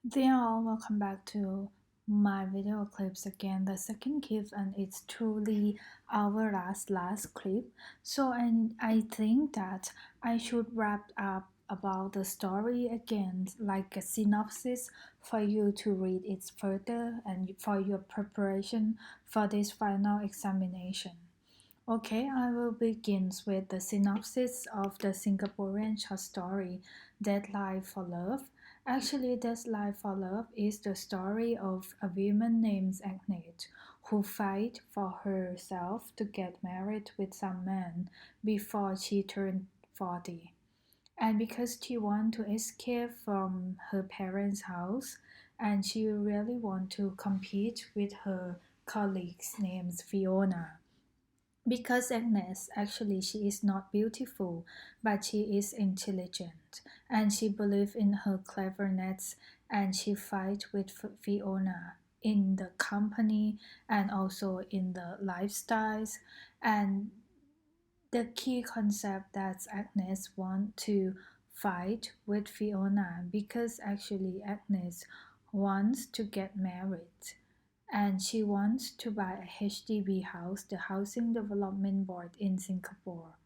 They all welcome back to my video clips again. The second clip, and it's truly our last clip. And I think that I should wrap up about the story again, like a synopsis for you to read it further and for your preparation for this final examination. Okay, I will begin with the synopsis of the Singaporean short story Deadline for Love. Actually, Deadline for Love is the story of a woman named Agnes who fight for herself to get married with some man before she turned 40. And because she want to escape from her parents' house and she really want to compete with her colleagues named Fiona because Agnes actually she is not beautiful, but she is intelligent, and she believes in her cleverness, and she fight with Fiona in the company and also in the lifestyles, and the key concept that Agnes want to fight with Fiona because actually Agnes wants to get married and she wants to buy a HDB house, the Housing Development Board in Singapore.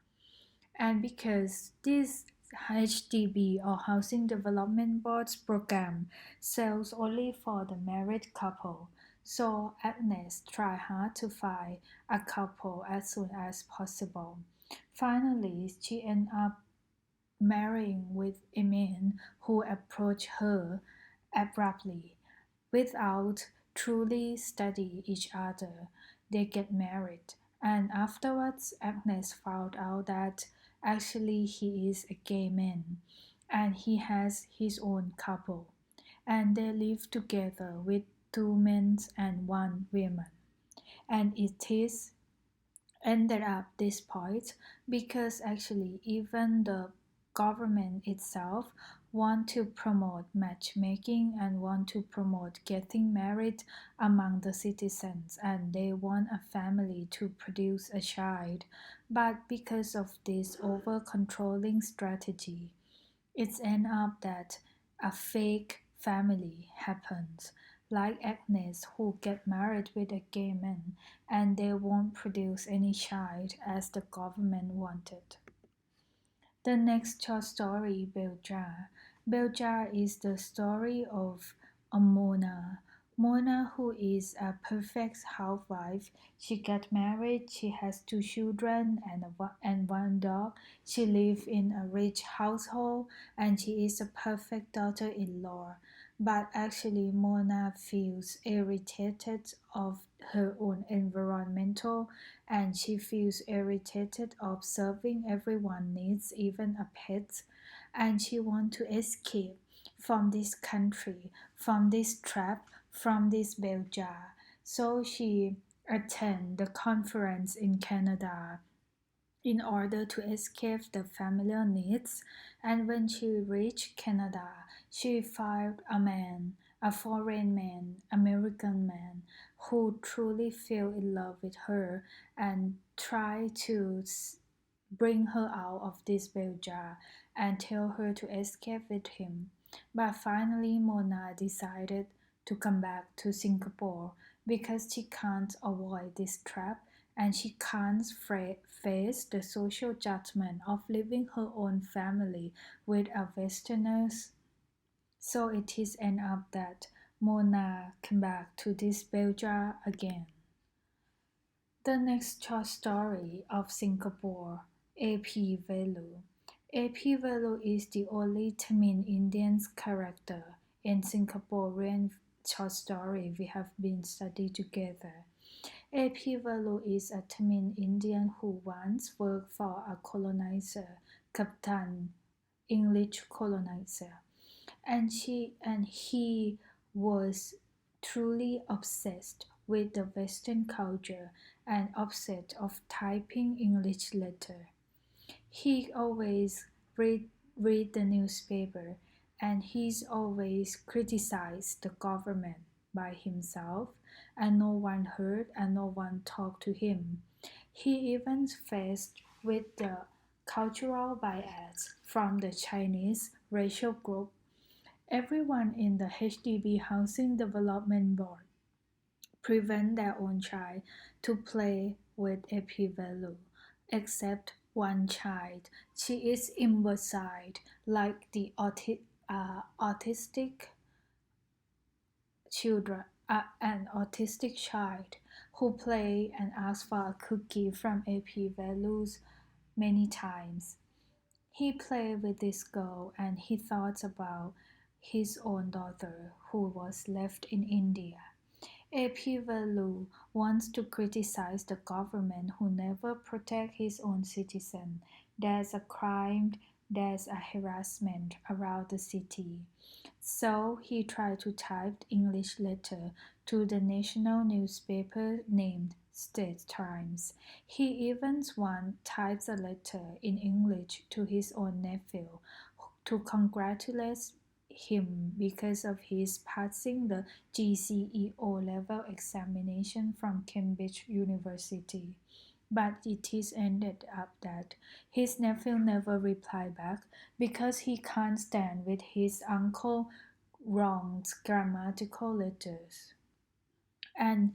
And because this HDB or Housing Development Board's program sells only for the married couple, so Agnes tried hard to find a couple as soon as possible. Finally, she ended up marrying with a man who approached her abruptly without truly study each other. They get married, and afterwards, Agnes found out that actually he is a gay man and he has his own couple, and they live together with two men and one woman. And it is ended up this point because actually even the government itself want to promote matchmaking and want to promote getting married among the citizens and they want a family to produce a child, but because of this over controlling strategy it's end up that a fake family happens, like Agnes who get married with a gay man and they won't produce any child as the government wanted. The next short story, Beljar. Beljar is the story of a Mona. Mona, who is a perfect housewife, she got married, she has two children and one dog. She lives in a rich household and she is a perfect daughter in law. But actually, Mona feels irritated of her own environmental and she feels irritated of serving everyone needs, even a pet, and she wants to escape from this country, from this trap, from this bell jar. So she attend the conference in Canada in order to escape the familiar needs. And when she reached Canada, she found a man, a foreign man, American man, who truly fell in love with her and tried to bring her out of this bell jar and tell her to escape with him. But finally, Mona decided to come back to Singapore because she can't avoid this trap and she can't face the social judgment of leaving her own family with a Westerners. So it is end up that Mona came back to this Belgia again. The next short story of Singapore, AP Velu. AP Velu is the only Tamil Indian character in Singaporean short story we have been studied together. AP Velu is a Tamil Indian who once worked for a colonizer, Captain English colonizer, and he was truly obsessed with the Western culture and obsessed of typing English letter. He always read the newspaper and he's always criticized the government by himself and no one heard and no one talked to him. He even faced with the cultural bias from the Chinese racial group Everyone in the HDB Housing Development Board prevent their own child to play with Epivelu, except one child. She is imbecile, like the autistic children, an autistic child who play and ask for a cookie from Epivelu's many times. He played with this girl and he thought about his own daughter who was left in India. A.P. Velu wants to criticize the government who never protect his own citizen. There's a crime, there's a harassment around the city. So he tried to type English letter to the national newspaper named State Times. He even once types a letter in English to his own nephew to congratulate him because of his passing the GCE O-level examination from Cambridge University. But it is ended up that his nephew never replied back because he can't stand with his uncle wrong grammatical letters. And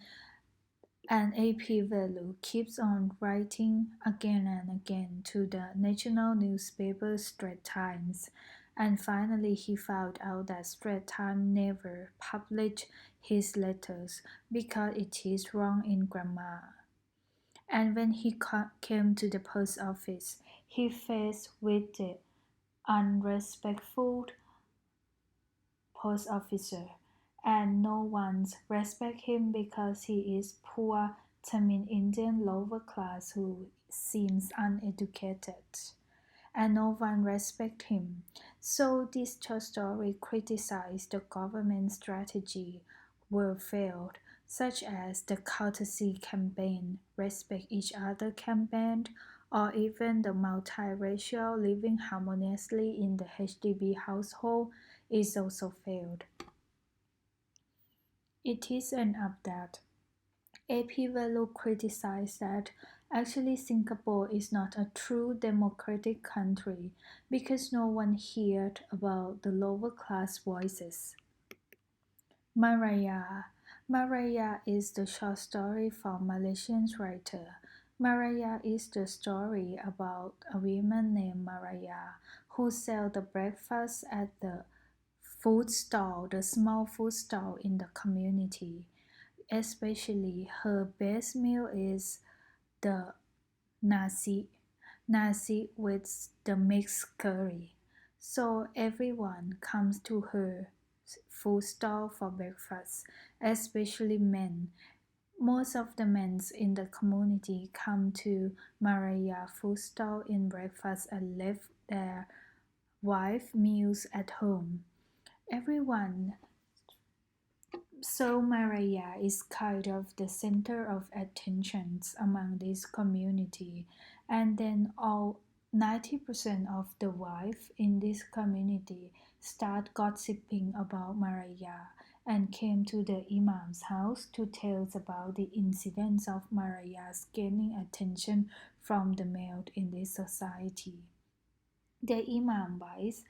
and AP Velu keeps on writing again and again to the national newspaper Straits Times, and finally he found out that Straits Times never published his letters because it is wrong in grammar. And when he came to the post office, he faced with the unrespectful post officer, and no one respect him because he is poor Tamil Indian lower class who seems uneducated, and no one respect him. So this short story criticized the government strategy were failed, such as the courtesy campaign, respect each other campaign, or even the multiracial living harmoniously in the HDB household is also failed. It is an update. AP Velo criticized that actually Singapore is not a true democratic country because no one heard about the lower class voices. Maraya. Maraya is the short story from Malaysian writer. Maraya is the story about a woman named Maraya who sells the breakfast at the food stall, the small food stall in the community. Especially her best meal is the nasi, nasi with the mixed curry. So everyone comes to her food stall for breakfast, especially men. Most of the men in the community come to Maria food stall in breakfast and leave their wife meals at home. Everyone So Maria is kind of the center of attention among this community, and then all 90% of the wife in this community start gossiping about Maria and came to the Imam's house to tell about the incidents of Maria's gaining attention from the male in this society. The Imam wife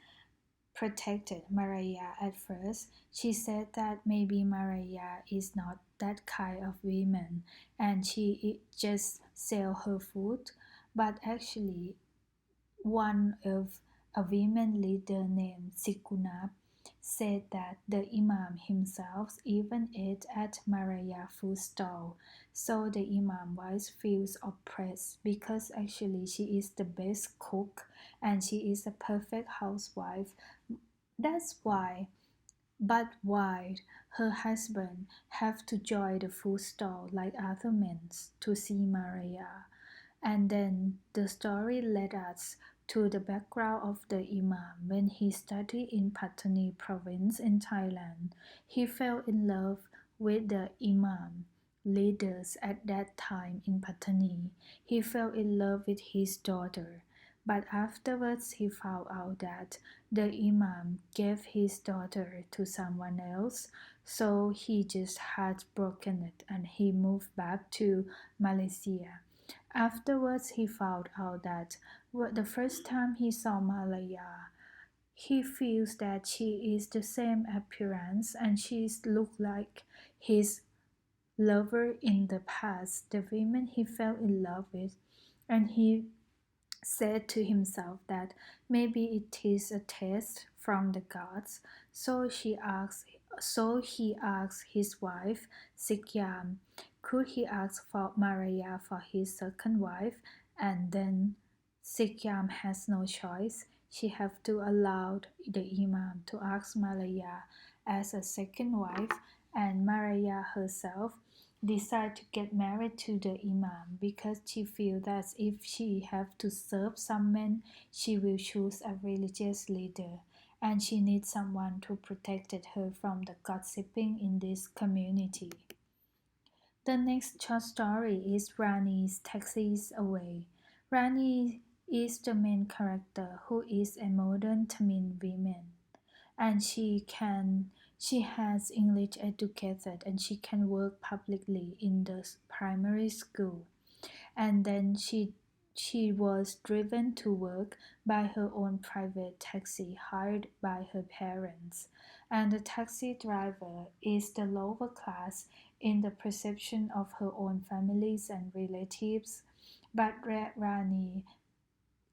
protected Maria at first. She said that maybe Maria is not that kind of woman and she just sell her food. But actually, one of a women leader named Sikuna said that the Imam himself even ate at Maria food stall. So the Imam wife feels oppressed because actually she is the best cook and she is a perfect housewife. That's why, but why her husband have to join the food stall like other men to see Maria. And then the story led us to the background of the Imam when he studied in Pattani province in Thailand. He fell in love with the Imam leaders at that time in Pattani. He fell in love with his daughter. But afterwards, he found out that the Imam gave his daughter to someone else, so he just had broken it and he moved back to Malaysia. Afterwards, he found out that the first time he saw Malaya, He feels that she is the same appearance and she looks like his lover in the past, the women he fell in love with, and he said to himself that maybe it is a test from the gods. So he asked his wife Sikyam, could he ask for Maria for his second wife? And then Sikyam has no choice. She have to allow the Imam to ask Maria as a second wife, and Maria herself decide to get married to the imam because she feels that if she have to serve some men, she will choose a religious leader, and she needs someone to protect her from the gossiping in this community. The next short story is Rani's Taxis Away. Rani is the main character who is a modern Tamil woman, and she has English educated and she can work publicly in the primary school, and then she was driven to work by her own private taxi hired by her parents, and the taxi driver is the lower class in the perception of her own families and relatives, but Rani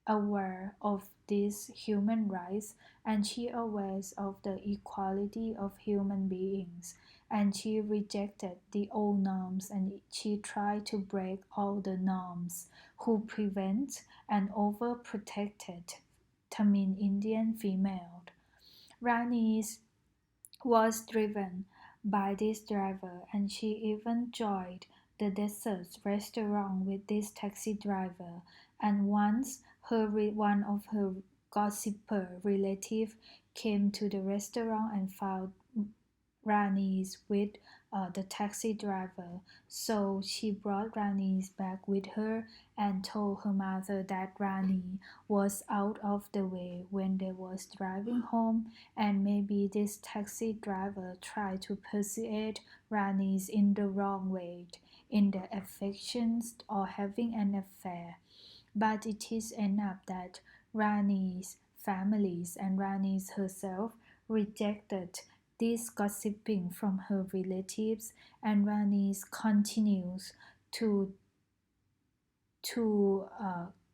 aware of these human rights, and she aware of the equality of human beings, and she rejected the old norms and she tried to break all the norms who prevent and overprotected Tamil Indian female. Rani was driven by this driver, and she even joined the desert restaurant with this taxi driver. And once one of her gossiper relative came to the restaurant and found Rani's with the taxi driver. So she brought Rani's back with her and told her mother that Rani was out of the way when they was driving home, and maybe this taxi driver tried to persuade Rani's in the wrong way, in the affections or having an affair. But it is enough that Rani's families and Rani's herself rejected this gossiping from her relatives, and Rani's continues to to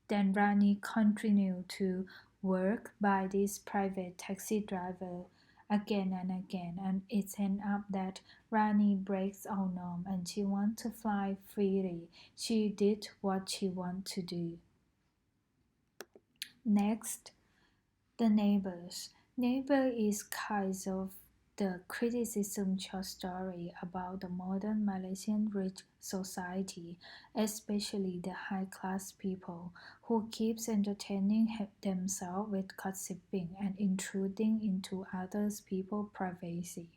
then Rani continued to work by this private taxi driver again and again, and it ends up that Rani breaks our norm and she wants to fly freely. She did what she wanted to do. Next, the neighbors. Neighbor is kind of the criticism short story about the modern Malaysian rich society, especially the high class people who keeps entertaining themselves with gossiping and intruding into others people's privacy.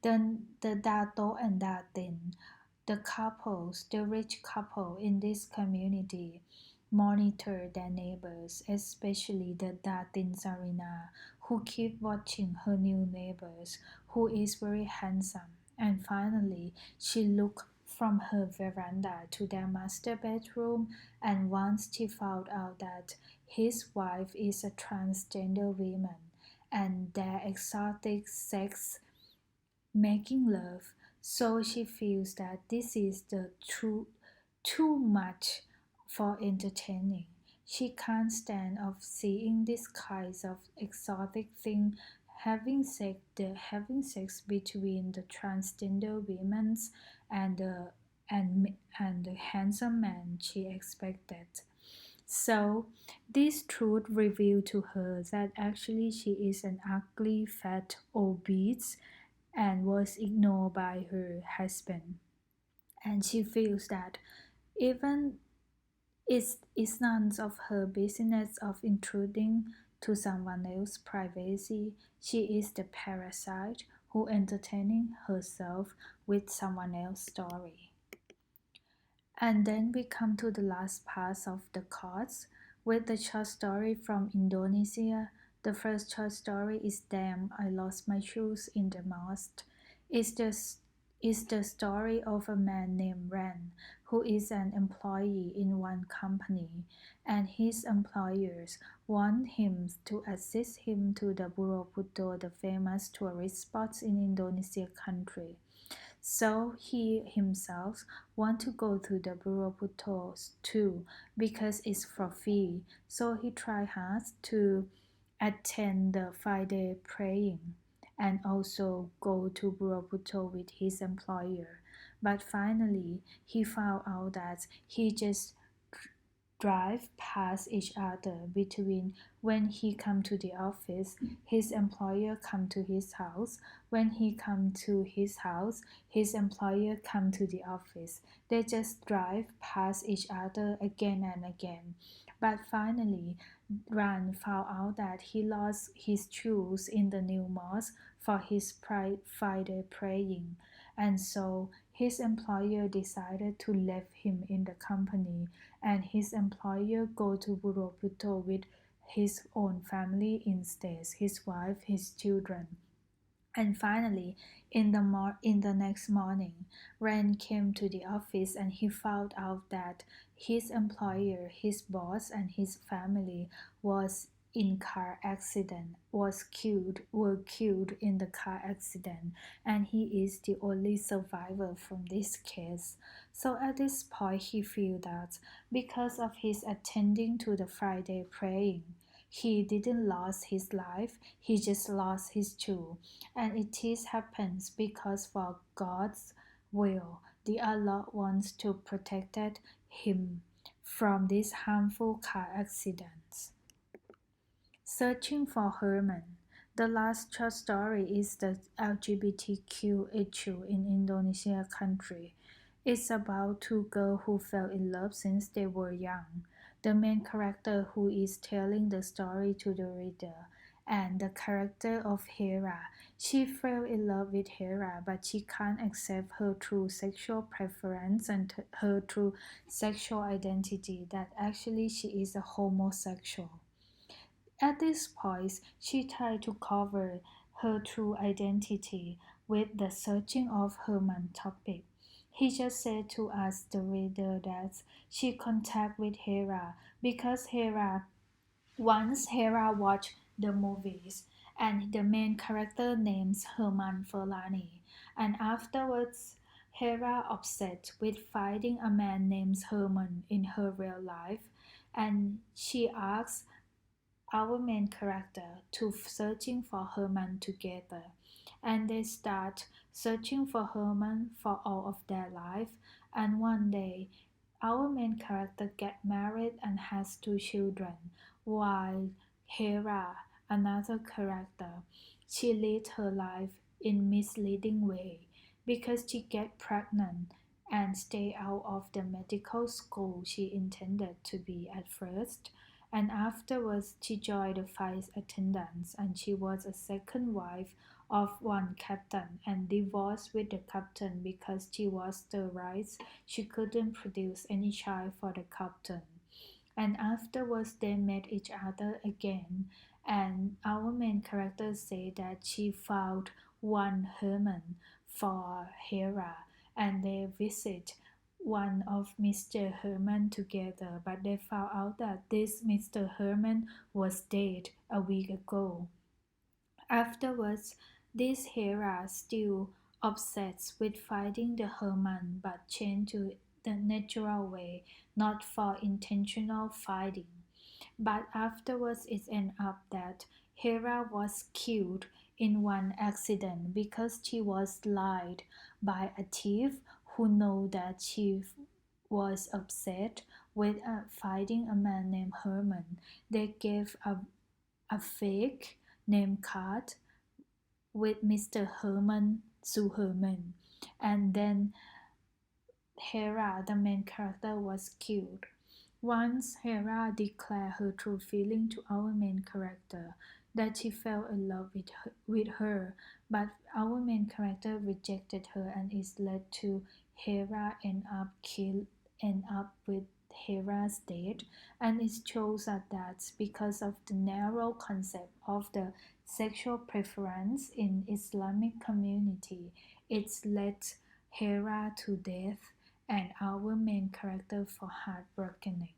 Then the Dato and Datin, the rich couple in this community, monitor their neighbors, especially the Datin Zarina, who keep watching her new neighbors, who is very handsome. And finally, she looked from her veranda to their master bedroom, and once she found out that his wife is a transgender woman, and their exotic sex making love, so she feels that this is the too much for entertaining. She can't stand of seeing this kinds of exotic thing having sex between the transgender women and the and the handsome man she expected. So this truth revealed to her that actually she is an ugly, fat, obese, and was ignored by her husband. And she feels that even it's none of her business of intruding to someone else's privacy. She is the parasite who entertaining herself with someone else's story. And then we come to the last part of the cards with the short story from Indonesia. The first short story is Damn, I Lost My Shoes in the Mosque. It's the, is the story of a man named Ren, who is an employee in one company, and his employers want him to assist him to the Borobudur, the famous tourist spots in Indonesia country. So he himself want to go to the Borobudur too because it's for free. So he try hard to attend the 5 day praying and also go to Borobudur with his employer. But finally, he found out that he just drive past each other between when he come to the office, his employer come to his house. When he come to his house, his employer come to the office. They just drive past each other again and again. But finally, Ran found out that he lost his shoes in the new mosque for his Friday praying, and so his employer decided to leave him in the company, and his employer go to Borobudur with his own family instead, his wife, his children. And finally, in the next morning, Ren came to the office and he found out that his employer, his boss, and his family was in car accident were killed in the car accident, and he is the only survivor from this case. So at this point he feel that because of his attending to the Friday praying, he didn't lose his life, he just lost his tool. And it is happens because for God's will, the Allah wants to protect him from these harmful car accidents. Searching for Herman. The last short story is the LGBTQ issue in Indonesia country. It's about two girls who fell in love since they were young. The main character who is telling the story to the reader, and the character of Hera. She fell in love with Hera, but she can't accept her true sexual preference and her true sexual identity, that actually she is a homosexual. At this point, she tried to cover her true identity with the searching of Herman topic. He just said to us, the reader, that she contact with Hera because once Hera watched the movies and the main character names Herman Ferlani, and afterwards Hera upset with finding a man named Herman in her real life, and she asks our main character to searching for Herman together, and they start searching for Herman for all of their life. And one day our main character get married and has two children, while Hera, another character, she leads her life in misleading way because she get pregnant and stay out of the medical school she intended to be at first, and afterwards she joined the flight attendants, and she was a second wife of one captain and divorced with the captain because she was sterilized. She couldn't produce any child for the captain. And afterwards they met each other again, and our main character said that she found one Herman for Hera, and they visit one of Mr. Herman together, but they found out that this Mr. Herman was dead a week ago. Afterwards, this Hera still obsessed with fighting the Herman but changed to the natural way, not for intentional fighting. But afterwards it ended up that Hera was killed in one accident because she was lied by a thief who knew that she was upset with fighting a man named Herman. They gave a fake name card with Mr. Herman to Herman, and then Hera, the main character, was killed. Once Hera declared her true feeling to our main character, that she fell in love with her, but our main character rejected her, and is led to Hera end up with Hera's death, and it shows us that because of the narrow concept of the sexual preference in Islamic community, it's led Hera to death, and our main character for heartbreaking.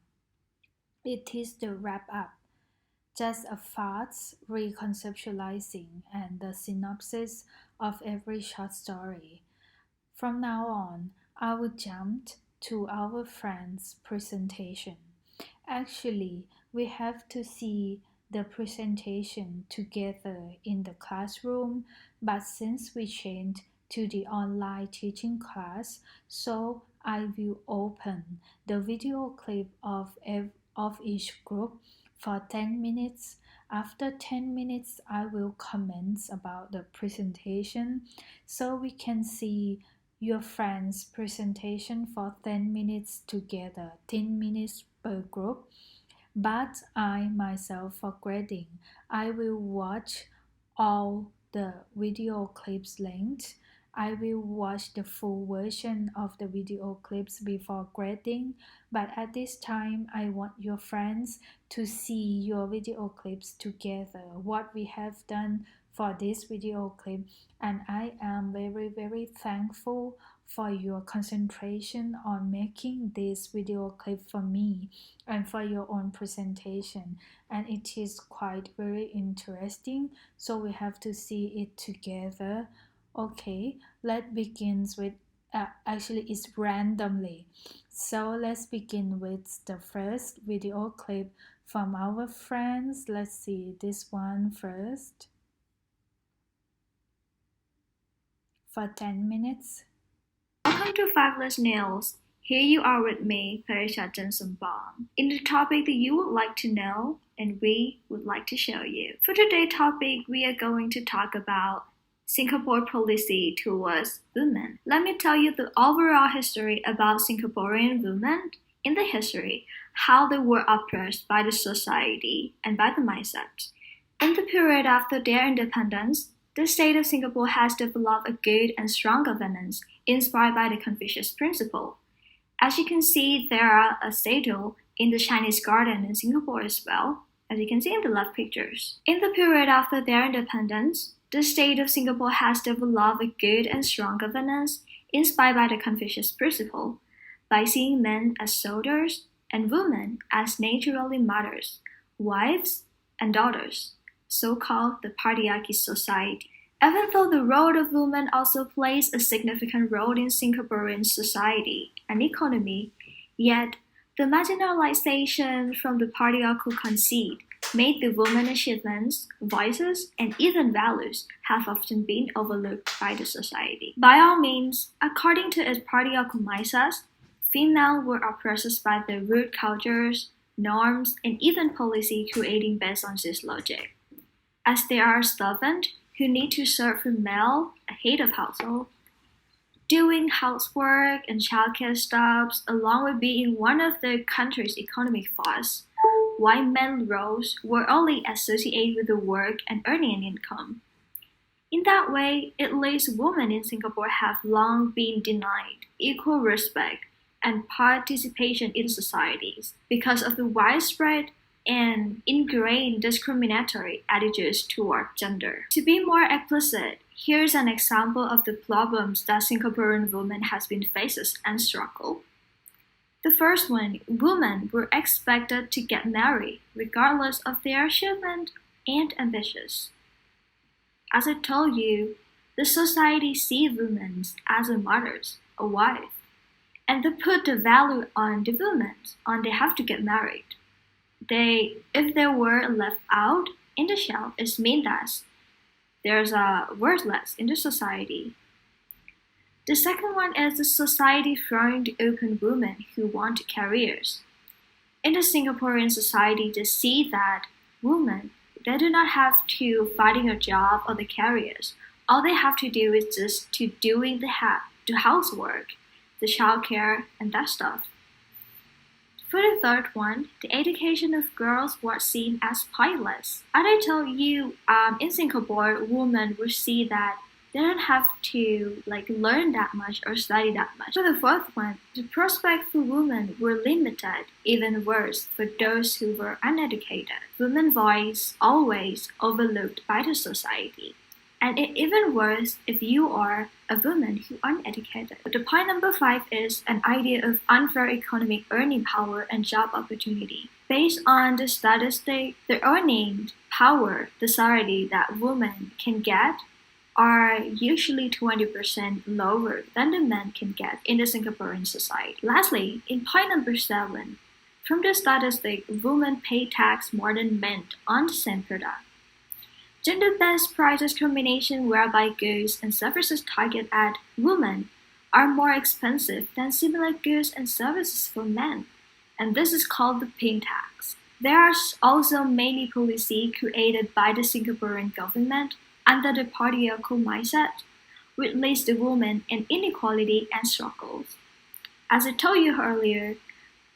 It is the wrap up, just a fast reconceptualizing and the synopsis of every short story. From now on, I will jump to our friend's presentation. Actually, we have to see the presentation together in the classroom, but since we changed to the online teaching class, so I will open the video clip of each group for 10 minutes. After 10 minutes, I will comment about the presentation so we can see your friend's presentation for 10 minutes together, 10 minutes per group. But I myself, for grading, I will watch all the video clips linked. I will watch the full version of the video clips before grading, but at this time, I want your friends to see your video clips together, what we have done for this video clip, and I am very, very thankful for your concentration on making this video clip for me and for your own presentation, and it is quite very interesting, so we have to see it together. Okay, let's begin with actually it's randomly, so let's begin with the first video clip from our friends. Let's see this one first for 10 minutes. Welcome to Fabulous Nails. Here you are with me, Parisha Jensen-Bong, in the topic that you would like to know and we would like to show you. For today's topic, we are going to talk about Singapore policy towards women. Let me tell you the overall history about Singaporean women in the history, how they were oppressed by the society and by the mindset. In the period after their independence, the state of Singapore has developed a good and strong governance inspired by the Confucius principle. As you can see, there are a statue in the Chinese garden in Singapore as well, as you can see in the left pictures. In the period after their independence, the state of Singapore has developed a good and strong governance inspired by the Confucius principle by seeing men as soldiers and women as naturally mothers, wives, and daughters, so-called the patriarchy society. Even though the role of women also plays a significant role in Singaporean society and economy, yet the marginalization from the patriarchal conceit made the women's achievements, voices, and even values have often been overlooked by the society. By all means, according to its patriarchal mindset, females were oppressed by the root cultures, norms, and even policy creating based on this logic. As they are servants who need to serve the male head of household, doing housework and childcare stuff, along with being one of the country's economic force, while men roles were only associated with the work and earning an income. In that way, it leads women in Singapore have long been denied equal respect and participation in societies because of the widespread and ingrained discriminatory attitudes toward gender. To be more explicit, here's an example of the problems that Singaporean women has been faces and struggle. The first one, women were expected to get married regardless of their achievement and ambitions. As I told you, the society sees women as a mother, a wife, and they put the value on the women, on they have to get married. If they were left out in the shelf, it means that there's a worthless in the society. The second one is the society throwing open women who want careers. In the Singaporean society, they see that women, they do not have to finding a job or the careers. All they have to do is just to doing the housework, the childcare, and that stuff. For the third one, the education of girls was seen as pointless. As I told you, in Singapore, women will see that they don't have to learn that much or study that much. For the fourth one, the prospects for women were limited, even worse for those who were uneducated. Women's voice always overlooked by the society. And it's even worse if you are a woman who are uneducated. The point number 5 is an idea of unfair economic earning power and job opportunity. Based on the statistic, the earning power, the salary that women can get are usually 20% lower than the men can get in the Singaporean society. Lastly, in point number 7, from the statistic, women pay tax more than men on the same product. Gender-based price discrimination whereby goods and services targeted at women are more expensive than similar goods and services for men, and this is called the pink tax. There are also many policies created by the Singaporean government under the patriarchal mindset, which leads the women in inequality and struggles. As I told you earlier,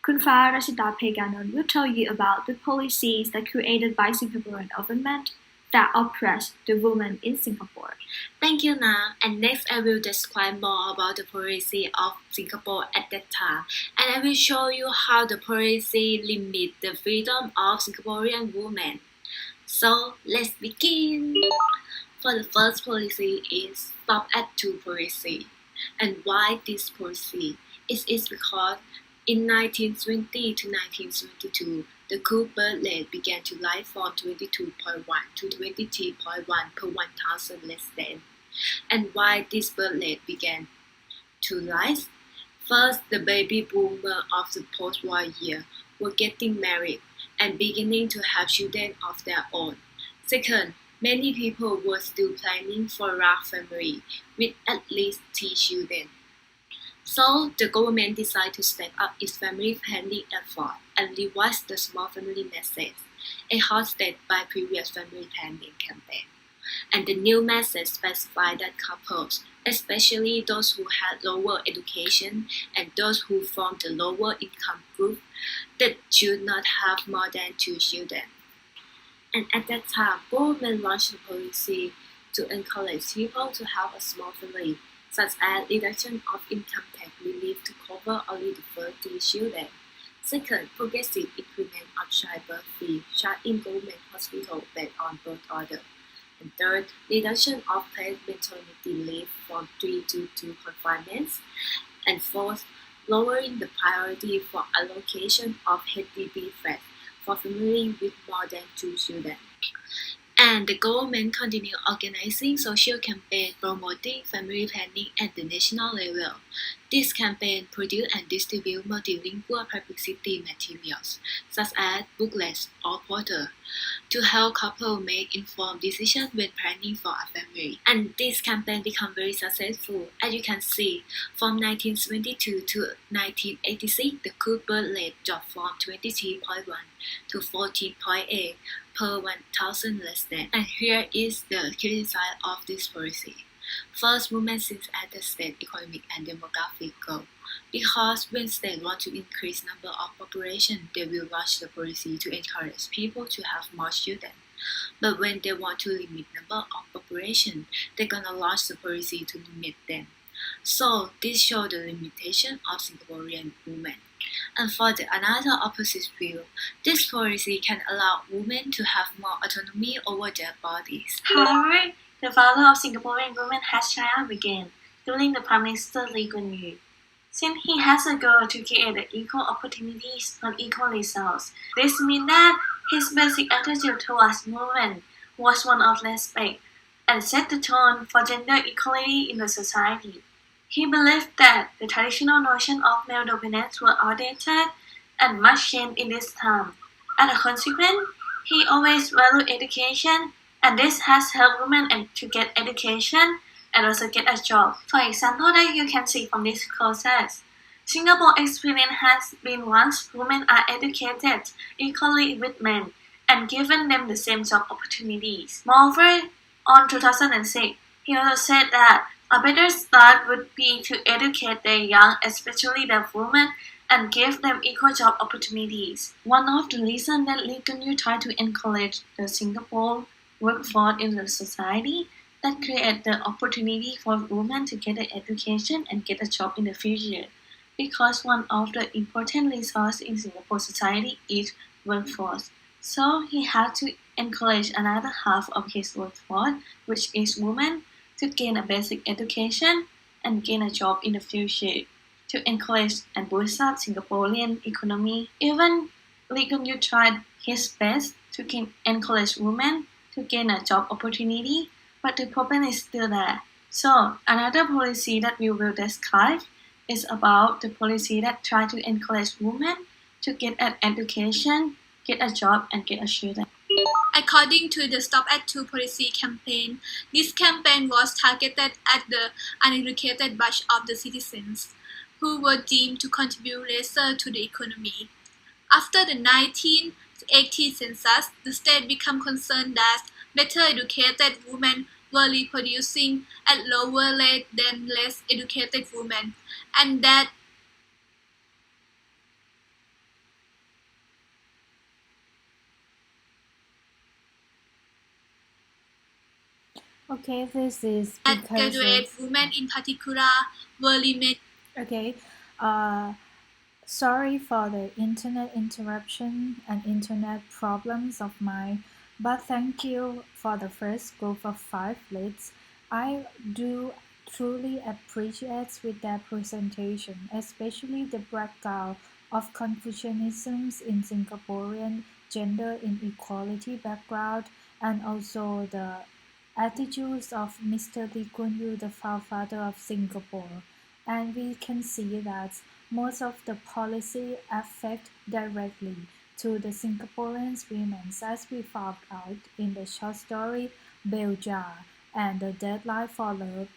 Kunfa Rashida Peganon will tell you about the policies that created by Singaporean government that oppress the women in Singapore. Thank you, Na. And next, I will describe more about the policy of Singapore at that time, and I will show you how the policy limit the freedom of Singaporean women. So let's begin. For the first policy is Stop at Two policy. And why this policy? It is because in 1920 to 1922, the cool birth rate began to rise from 22.1 to 23.1 per 1,000 less than. And why this birth rate began to rise? First, the baby boomer of the post-war year were getting married and beginning to have children of their own. Second, many people were still planning for a large family with at least 3 children. So the government decided to step up its family planning effort and revise the small family message, enhanced by previous family planning campaign. And the new message specified that couples, especially those who had lower education and those who formed the lower income group, that should not have more than 2 children. And at that time, government launched a policy to encourage people to have a small family, such as reduction of income tax relief to cover only the first 3 children. Second, progressive increment of childbirth fee charged in government hospital based on birth order. And third, reduction of paid maternity leave from 3 to 2 confinements. And fourth, lowering the priority for allocation of HDB flats for families with more than 2 children. And the government continued organizing social campaigns promoting family planning at the national level. This campaign produced and distributed multilingual publicity materials, such as booklets or posters, to help couples make informed decisions when planning for a family. And this campaign became very successful. As you can see, from 1972 to 1986, the cool birth rate dropped from 23.1 to 14.8 per 1,000 less than. And here is the criticism of this policy. First, women sit at the state economic and demographic goal. Because when states want to increase number of population, they will launch the policy to encourage people to have more children. But when they want to limit number of population, they're gonna launch the policy to limit them. So this shows the limitation of Singaporean women. And for the another opposite view, this policy can allow women to have more autonomy over their bodies. However, the value of Singaporean women has triumphed again during the Prime Minister Lee Kuan Yew. Since he has a goal to create the equal opportunities, not equal results, this means that his basic attitude towards women was one of respect and set the tone for gender equality in the society. He believed that the traditional notion of male dominance were outdated and must change in this time. As a consequence, he always valued education, and this has helped women to get education and also get a job. For example, that you can see from this process. Singapore experience has been once women are educated equally with men and given them the same job opportunities. Moreover, on 2006, he also said that a better start would be to educate the young, especially the women, and give them equal job opportunities. One of the reasons that Lee Kuan Yew tried to encourage the Singapore workforce in the society that create the opportunity for women to get an education and get a job in the future. Because one of the important resources in Singapore society is workforce. So he had to encourage another half of his workforce, which is women, to gain a basic education and gain a job in the future, to encourage and boost up Singaporean economy. Even Lee Kuan Yew tried his best to encourage women to gain a job opportunity, but the problem is still there. So another policy that we will describe is about the policy that try to encourage women to get an education, get a job, and get a children. According to the Stop at 2 policy campaign, this campaign was targeted at the uneducated batch of the citizens, who were deemed to contribute lesser to the economy. After the 1980 census, the state became concerned that better educated women were reproducing at lower rate than less educated women, and that Okay, this is because graduate women in particular were limited. Okay, sorry for the internet interruption and internet problems of mine, but thank you for the first group of 5 leads. I do truly appreciate with their presentation, especially the breakdown of Confucianism in Singaporean gender inequality background and also the attitudes of Mr. Lee Kuan Yew, the forefather of Singapore. And we can see that most of the policy affect directly to the Singaporean women, as we found out in the short story Bell Jar and the deadline for love.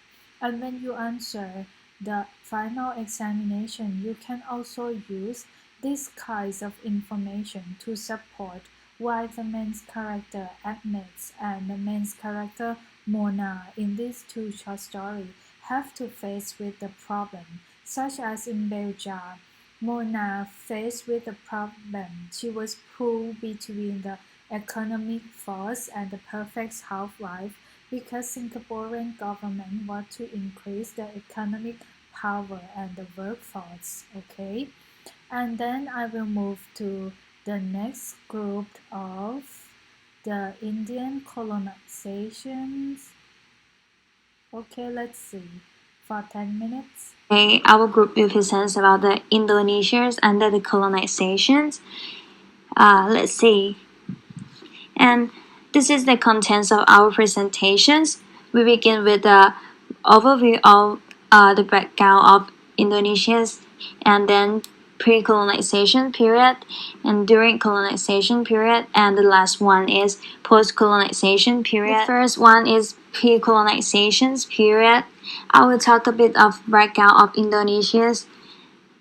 And when you answer the final examination, you can also use these kinds of information to support why the men's character Agnes and the men's character Mona in these 2 short stories have to face with the problem, such as in Belgium. Mona faced with the problem. She was pulled between the economic force and the perfect housewife because Singaporean government want to increase the economic power and the workforce. Okay, and then I will move to the next group of the Indian colonizations. Okay, let's see. For 10 minutes. Okay, our group will present about the Indonesians under the colonizations. Let's see. And this is the contents of our presentations. We begin with the overview of the background of Indonesians and then pre-colonization period and during colonization period, and the last one is post-colonization period. The first one is pre-colonization period. I will talk a bit of background of Indonesians.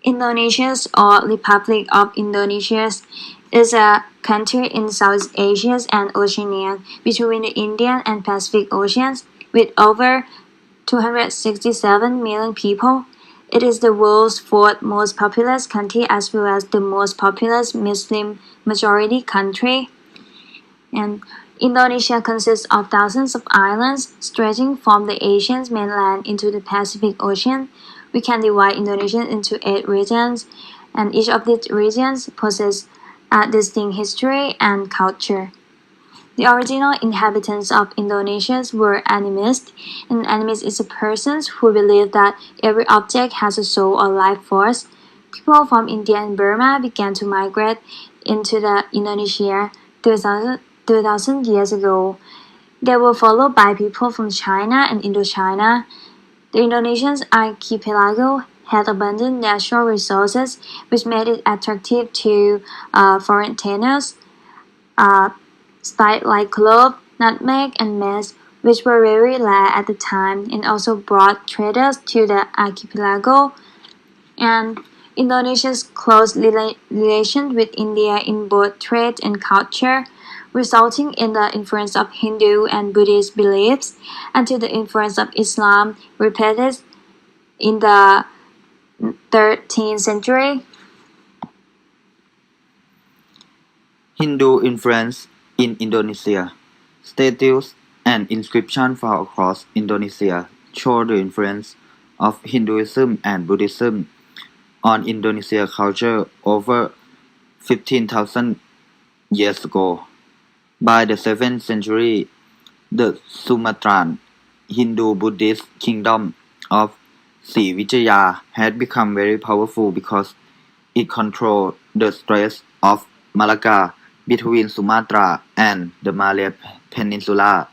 Indonesia's or Republic of Indonesia is a country in South Asia and Oceania between the Indian and Pacific Oceans with over 267 million people. It is the world's 4th most populous country as well as the most populous Muslim majority country. And Indonesia consists of thousands of islands stretching from the Asian mainland into the Pacific Ocean. We can divide Indonesia into 8 regions, and each of these regions possesses a distinct history and culture. The original inhabitants of Indonesia were animists. An animist is a person who believes that every object has a soul or life force. People from India and Burma began to migrate into the Indonesia 2,000 years ago. They were followed by people from China and Indochina. The Indonesian archipelago had abundant natural resources, which made it attractive to foreigners. Spices like clove, nutmeg, and mace, which were very rare at the time, and also brought traders to the archipelago. And Indonesia's close relation with India in both trade and culture, resulting in the influence of Hindu and Buddhist beliefs, until the influence of Islam repeated in the 13th century. Hindu influence in Indonesia. Statues and inscriptions found across Indonesia show the influence of Hinduism and Buddhism on Indonesian culture over 15,000 years ago. By the 7th century, the Sumatran Hindu-Buddhist kingdom of Sriwijaya had become very powerful because it controlled the Straits of Malacca between Sumatra and the Malay Peninsula.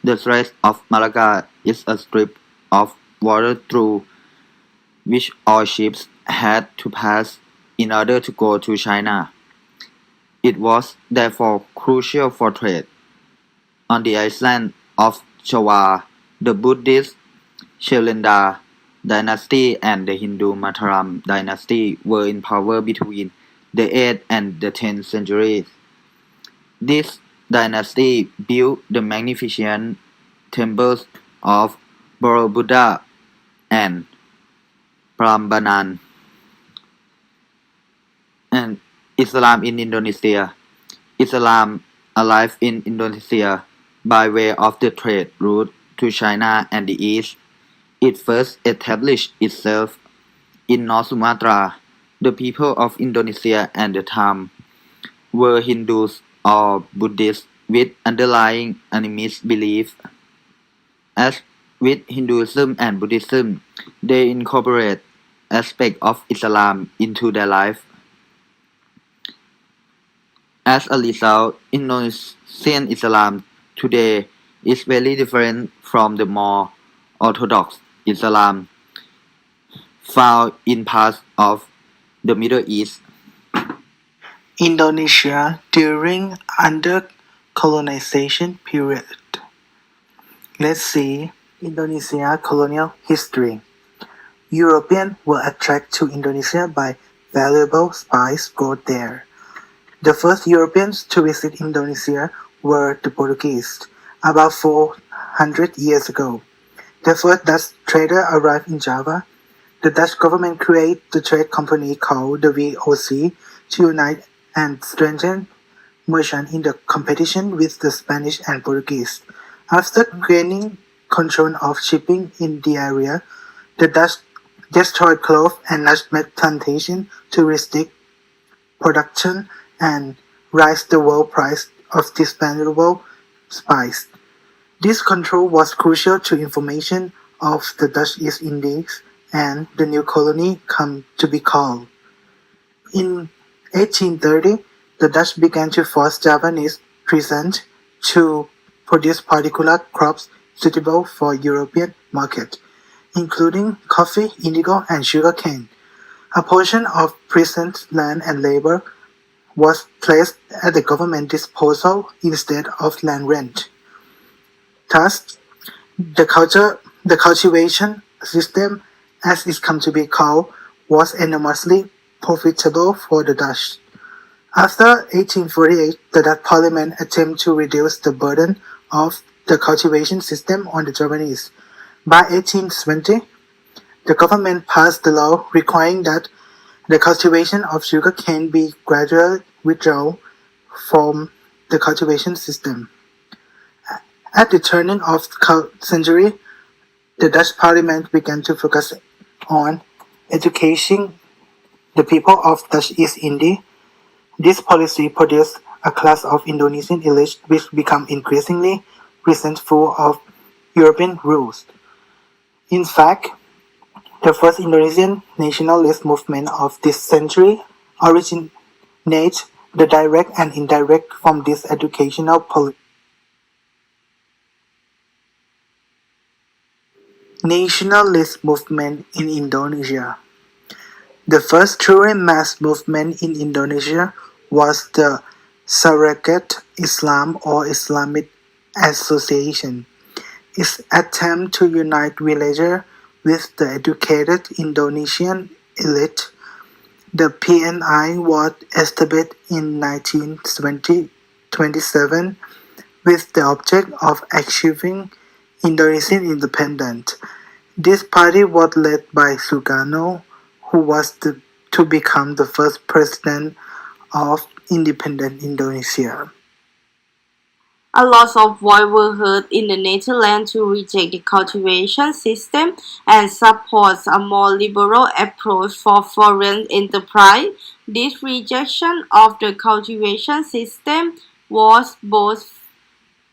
The Straits of Malacca is a strip of water through which all ships had to pass in order to go to China. It was therefore crucial for trade. On the island of Java, the Buddhist Shalenda dynasty and the Hindu Mataram dynasty were in power between the 8th and the 10th centuries. This dynasty built the magnificent temples of Borobuddha and Prambanan. And Islam in Indonesia. Islam arrived in Indonesia by way of the trade route to China and the East. It first established itself in North Sumatra. The people of Indonesia at the time were Hindus or Buddhists with underlying animist belief. As with Hinduism and Buddhism, they incorporate aspects of Islam into their life. As a result, Indonesian Islam today is very different from the more orthodox Islam found in parts of the Middle East. Indonesia during under colonization period. Let's see Indonesia colonial history. Europeans were attracted to Indonesia by valuable spice brought there. The first Europeans to visit Indonesia were the Portuguese, about 400 years ago. The first Dutch trader arrived in Java. The Dutch government created the trade company called the VOC to unite and strengthen merchants in the competition with the Spanish and Portuguese. After gaining control of shipping in the area, the Dutch destroyed cloth and nutmeg plantation to restrict production and raise the world price of this valuable spice. This control was crucial to information of the Dutch East Indies and the new colony come to be called. In 1830, the Dutch began to force Javanese peasants to produce particular crops suitable for European market, including coffee, indigo, and sugarcane. A portion of peasant land and labor was placed at the government disposal instead of land rent. Thus, the cultivation system, as it come to be called, was enormously profitable for the Dutch. After 1848, the Dutch Parliament attempted to reduce the burden of the cultivation system on the Javanese. By 1820, the government passed the law requiring that the cultivation of sugarcane be gradually withdrawn from the cultivation system. At the turning of the century, the Dutch Parliament began to focus on educating the people of Dutch East Indies. This policy produced a class of Indonesian elite which became increasingly resentful of European rules. In fact, the first Indonesian nationalist movement of this century originates the direct and indirect from this educational policy. Nationalist movement in Indonesia. The first truly mass movement in Indonesia was the Sarekat Islam or Islamic Association. Its attempt to unite villagers with the educated Indonesian elite. The PNI was established in 1927 with the object of achieving Indonesian independence. This party was led by Sukarno, who was to become the first president of independent Indonesia. A lot of voices were heard in the Netherlands to reject the cultivation system and support a more liberal approach for foreign enterprise. This rejection of the cultivation system was both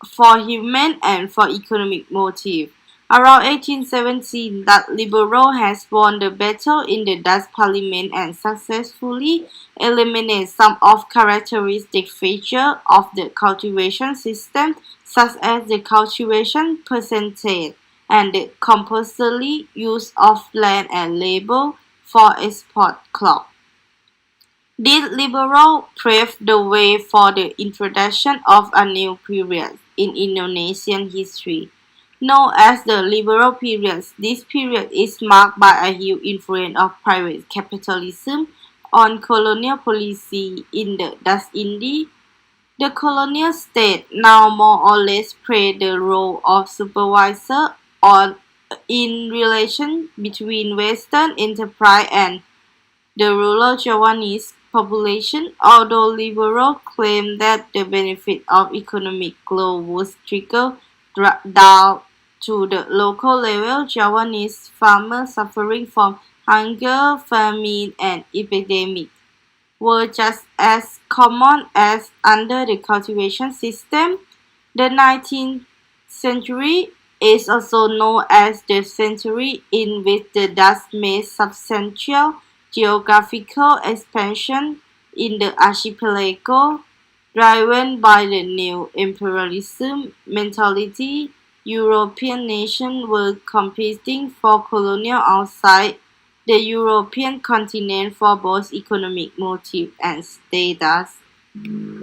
for human and for economic motive. Around 1817, that liberal has won the battle in the Dutch parliament and successfully eliminated some of characteristic features of the cultivation system, such as the cultivation percentage and the compulsory use of land and labor for export crop. This liberal paved the way for the introduction of a new period in Indonesian history, known as the liberal period. This period is marked by a huge influence of private capitalism on colonial policy in the Dutch Indies. The colonial state now more or less played the role of supervisor in relation between Western enterprise and the rural Javanese population, although liberals claimed that the benefit of economic growth would trickle down to the local level. Javanese farmers suffering from hunger, famine, and epidemic were just as common as under the cultivation system. The 19th century is also known as the century in which the Dutch made substantial geographical expansion in the archipelago, driven by the new imperialism mentality. European nations were competing for colonial outside the European continent for both economic motive and status.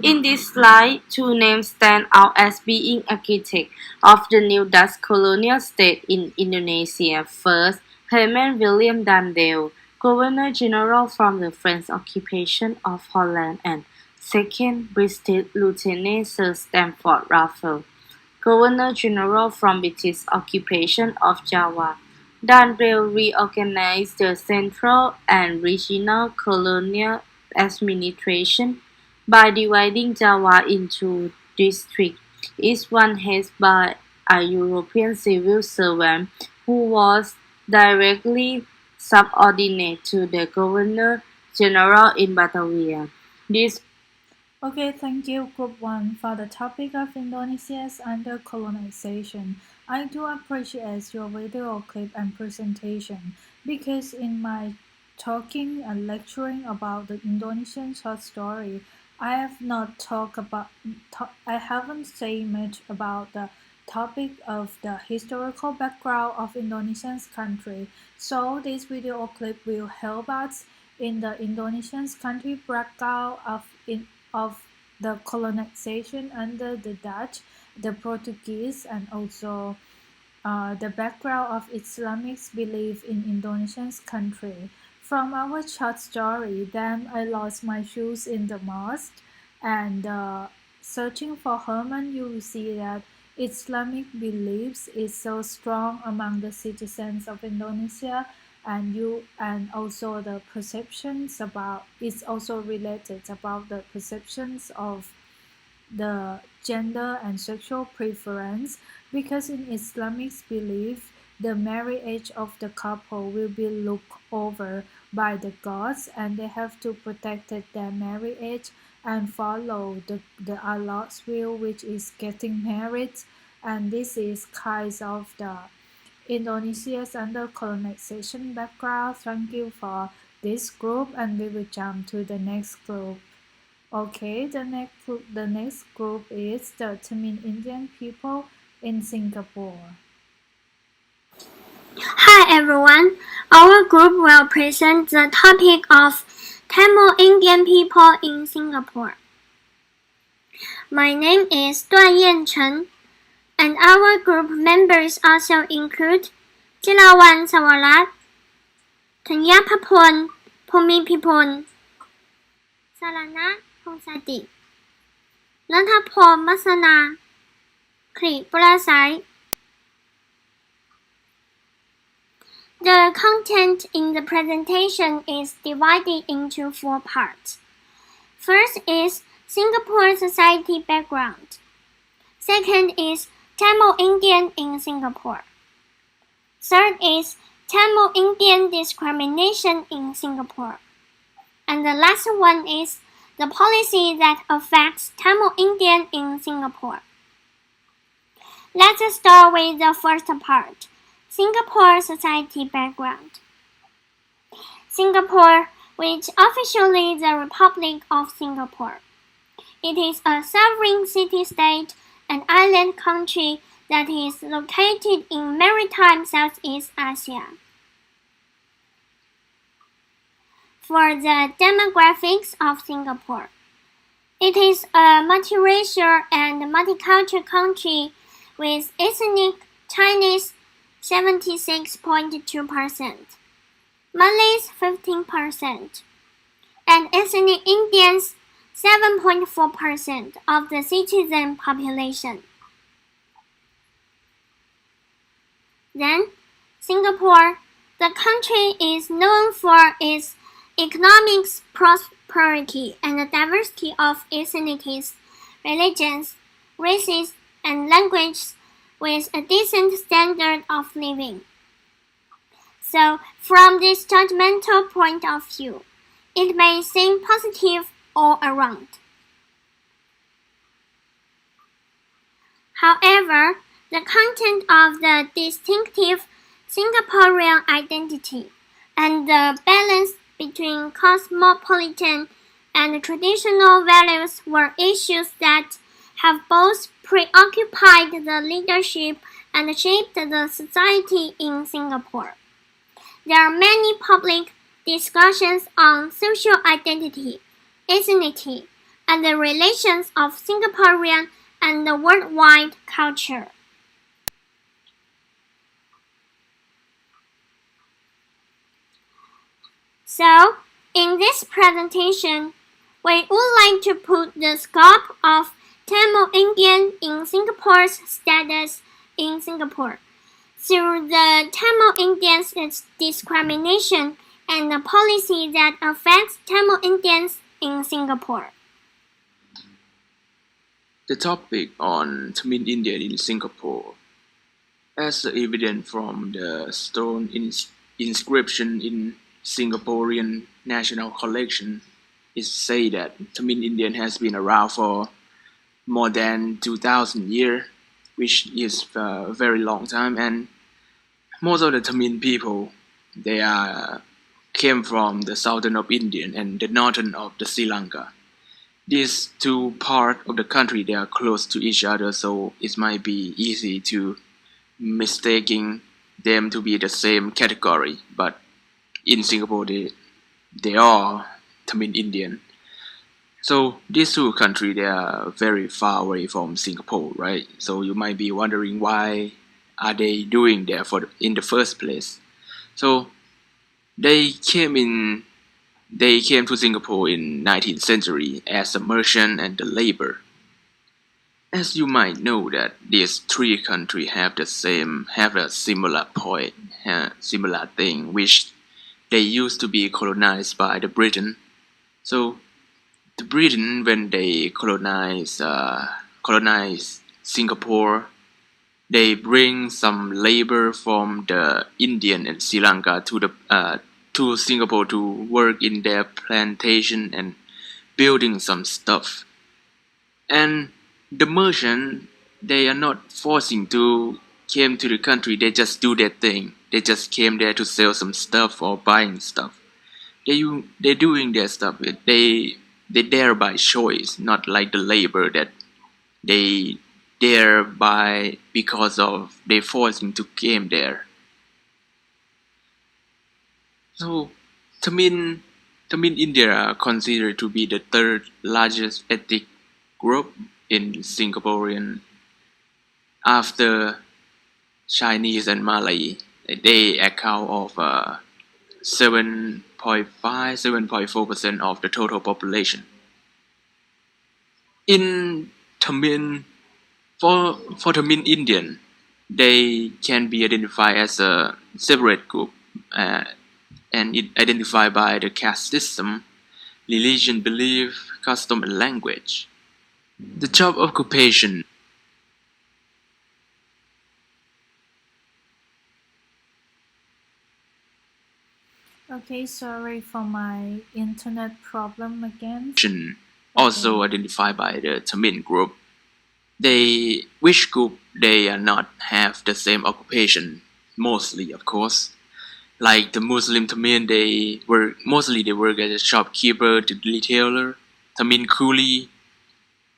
In this slide, two names stand out as being architects of the new Dutch colonial state in Indonesia. First, Herman William Dandel, Governor-General from the French occupation of Holland, and second, British Lieutenant Sir Stamford Raffles, Governor-General from British occupation of Java. Dandel reorganized the central and regional colonial administration by dividing Java into districts, each one headed by a European civil servant who was directly subordinate to the Governor-General in Batavia. This Okay, thank you, Group 1, for the topic of Indonesia's under colonization. I do appreciate your video clip and presentation because in my talking and lecturing about the Indonesian short story, I have not I haven't said much about the topic of the historical background of Indonesian's country. So this video clip will help us in the Indonesian's country background of the colonization under the Dutch, the Portuguese, and also the background of Islamic belief in Indonesian's country. From our short story, then I lost my shoes in the mosque, and searching for Herman, you will see that Islamic beliefs is so strong among the citizens of Indonesia, and also the perceptions about it's also related about the perceptions of the gender and sexual preference, because in Islamic belief the marriage of the couple will be looked over by the gods, and they have to protect their marriage and follow the Allah's will, which is getting married. And this is kind of the Indonesia's under colonization background. Thank you for this group, and we will jump to the next group. Okay, the next group is the Tamil Indian people in Singapore. Hi everyone, our group will present the topic of Tamil Indian people in Singapore. My name is Duan Yanchen, and our group members also include Jilawan Sawarat, Thanyapapon Pumipipon, Sarana Ponsati, Lantapor Masana, Kri Prasai. The content in the presentation is divided into 4 parts. First is Singapore society background. Second is Tamil Indian in Singapore. Third is Tamil Indian discrimination in Singapore. And the last one is the policy that affects Tamil Indian in Singapore. Let's start with the first part, Singapore society background. Singapore, which officially is the Republic of Singapore. It is a sovereign city-state and island country that is located in maritime Southeast Asia. For the demographics of Singapore, it is a multiracial and multicultural country with ethnic Chinese 76.2%, Malays 15%, and ethnic Indians 7.4% of the citizen population. Then, Singapore, the country is known for its economic prosperity and the diversity of ethnicities, religions, races, and languages with a decent standard of living. So, from this judgmental point of view, it may seem positive all around. However, the content of the distinctive Singaporean identity and the balance between cosmopolitan and traditional values were issues that have both preoccupied the leadership and shaped the society in Singapore. There are many public discussions on social identity, ethnicity, and the relations of Singaporean and the worldwide culture. So, in this presentation, we would like to put the scope of Tamil Indian in Singapore's status in Singapore through the Tamil Indians' discrimination and the policy that affects Tamil Indians in Singapore. The topic on Tamil Indian in Singapore, as evident from the stone inscription in Singaporean National Collection, is say that Tamil Indian has been around for more than 2,000 years, which is a very long time, and most of the Tamil people, they came from the southern of India and the northern of the Sri Lanka. These two parts of the country, they are close to each other, so it might be easy to mistaking them to be the same category. But in Singapore, they are Tamil Indian. So these two countries, they are very far away from Singapore, right? So you might be wondering, why are they doing there in the first place? So they came to Singapore in 19th century as a merchant and a labor. As you might know that these three countries have a similar point, similar thing, which they used to be colonized by the Britain. So the Britain, when they colonize Singapore, they bring some labor from the Indian and Sri Lanka to Singapore to work in their plantation and building some stuff. And the merchant, they are not forcing to came to the country, they just do their thing. They just came there to sell some stuff or buying stuff. They're doing their stuff. They there by choice, not like the labor that they there by because of they forcing to came there. So Tamil India are considered to be the third largest ethnic group in Singaporean after Chinese and Malay. They account of 7.4% of the total population. In Tamil, for Tamil Indian, they can be identified as a separate group, and it identified by the caste system, religion, belief, custom, and language. The job occupation. Okay, sorry for my internet problem again. also identified by the Tamil group. Which group they are not have the same occupation, mostly of course. Like the Muslim Tamil, they work as a shopkeeper to retailer. Tamil coolie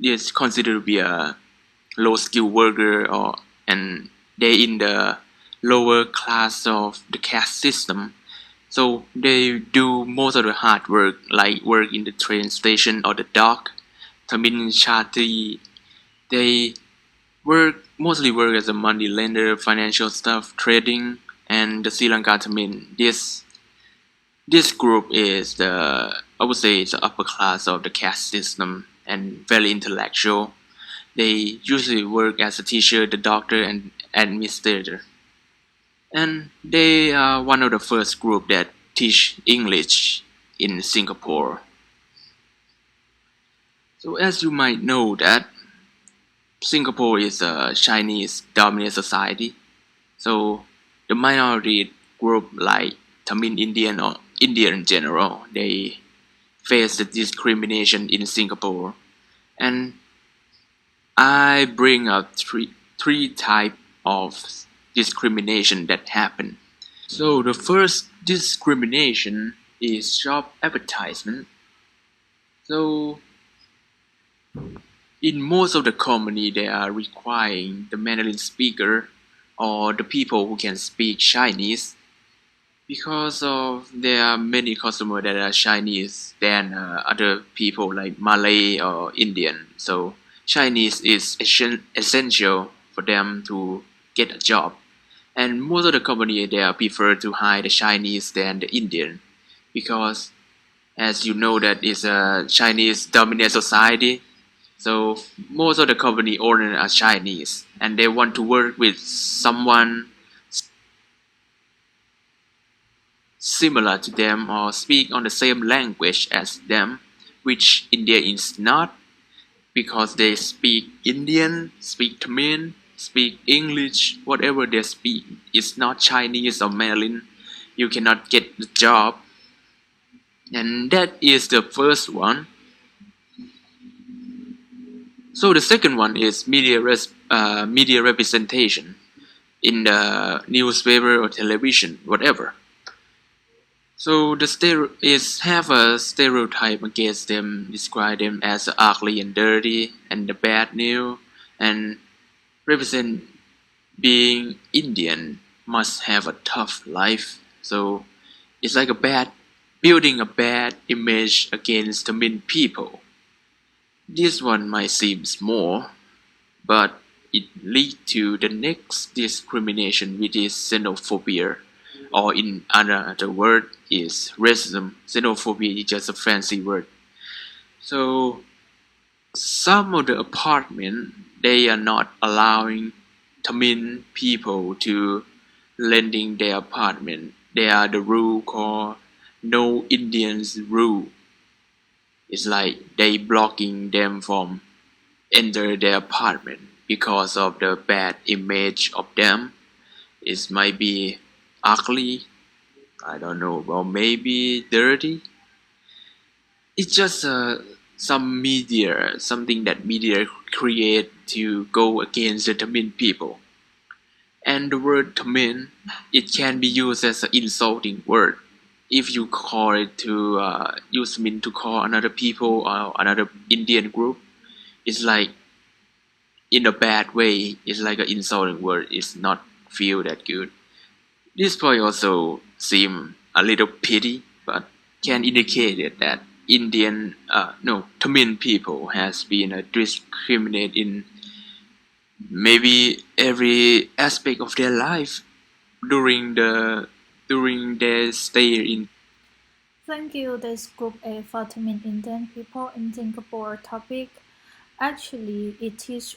is considered to be a low skilled worker, and they in the lower class of the caste system. So they do most of the hard work, like work in the train station or the dock. Tamil Chati, they mostly work as a money lender, financial stuff, trading, and the Sri Lanka Tamil. This group is I would say it's the upper class of the caste system and very intellectual. They usually work as a teacher, the doctor, and administrator. And they are one of the first group that teach English in Singapore. So as you might know that Singapore is a Chinese dominant society. So the minority group like Tamil Indian or Indian in general, they face the discrimination in Singapore. And I bring up three type of discrimination that happen. So the first discrimination is job advertisement. So in most of the company, they are requiring the Mandarin speaker or the people who can speak Chinese because of there are many customers that are Chinese than other people like Malay or Indian. So Chinese is essential for them to get a job. And most of the company they prefer to hire the Chinese than the Indian because as you know that it's a Chinese dominant society. So most of the company owners are Chinese and they want to work with someone similar to them or speak on the same language as them, which India is not because they speak Indian, speak Tamil, speak English, whatever they speak is not Chinese or Mandarin. You cannot get the job. And that is the first one. So the second one is media representation in the newspaper or television, whatever. So the have a stereotype against them, describe them as ugly and dirty and the bad news, and represent being Indian must have a tough life. So it's like building a bad image against Tamil people. This one might seem small, but it leads to the next discrimination, which is xenophobia, or in another word is racism. Xenophobia is just a fancy word. So some of the apartment they are not allowing Tamil people to lending their apartment. They are the rule called no Indians rule. It's like they blocking them from enter their apartment because of the bad image of them. It might be ugly, I don't know, or maybe dirty. It's just something that media create to go against the Tamil people. And the word Tamil, it can be used as an insulting word. If you call it to use mean to call another people or another Indian group, it's like in a bad way. It's like an insulting word. It's not feel that good. This point also seem a little pity, but can indicate that Tamil people has been discriminated in maybe every aspect of their life during their stay in. Thank you. This Group A for Tamil Indian people in Singapore topic. Actually, it is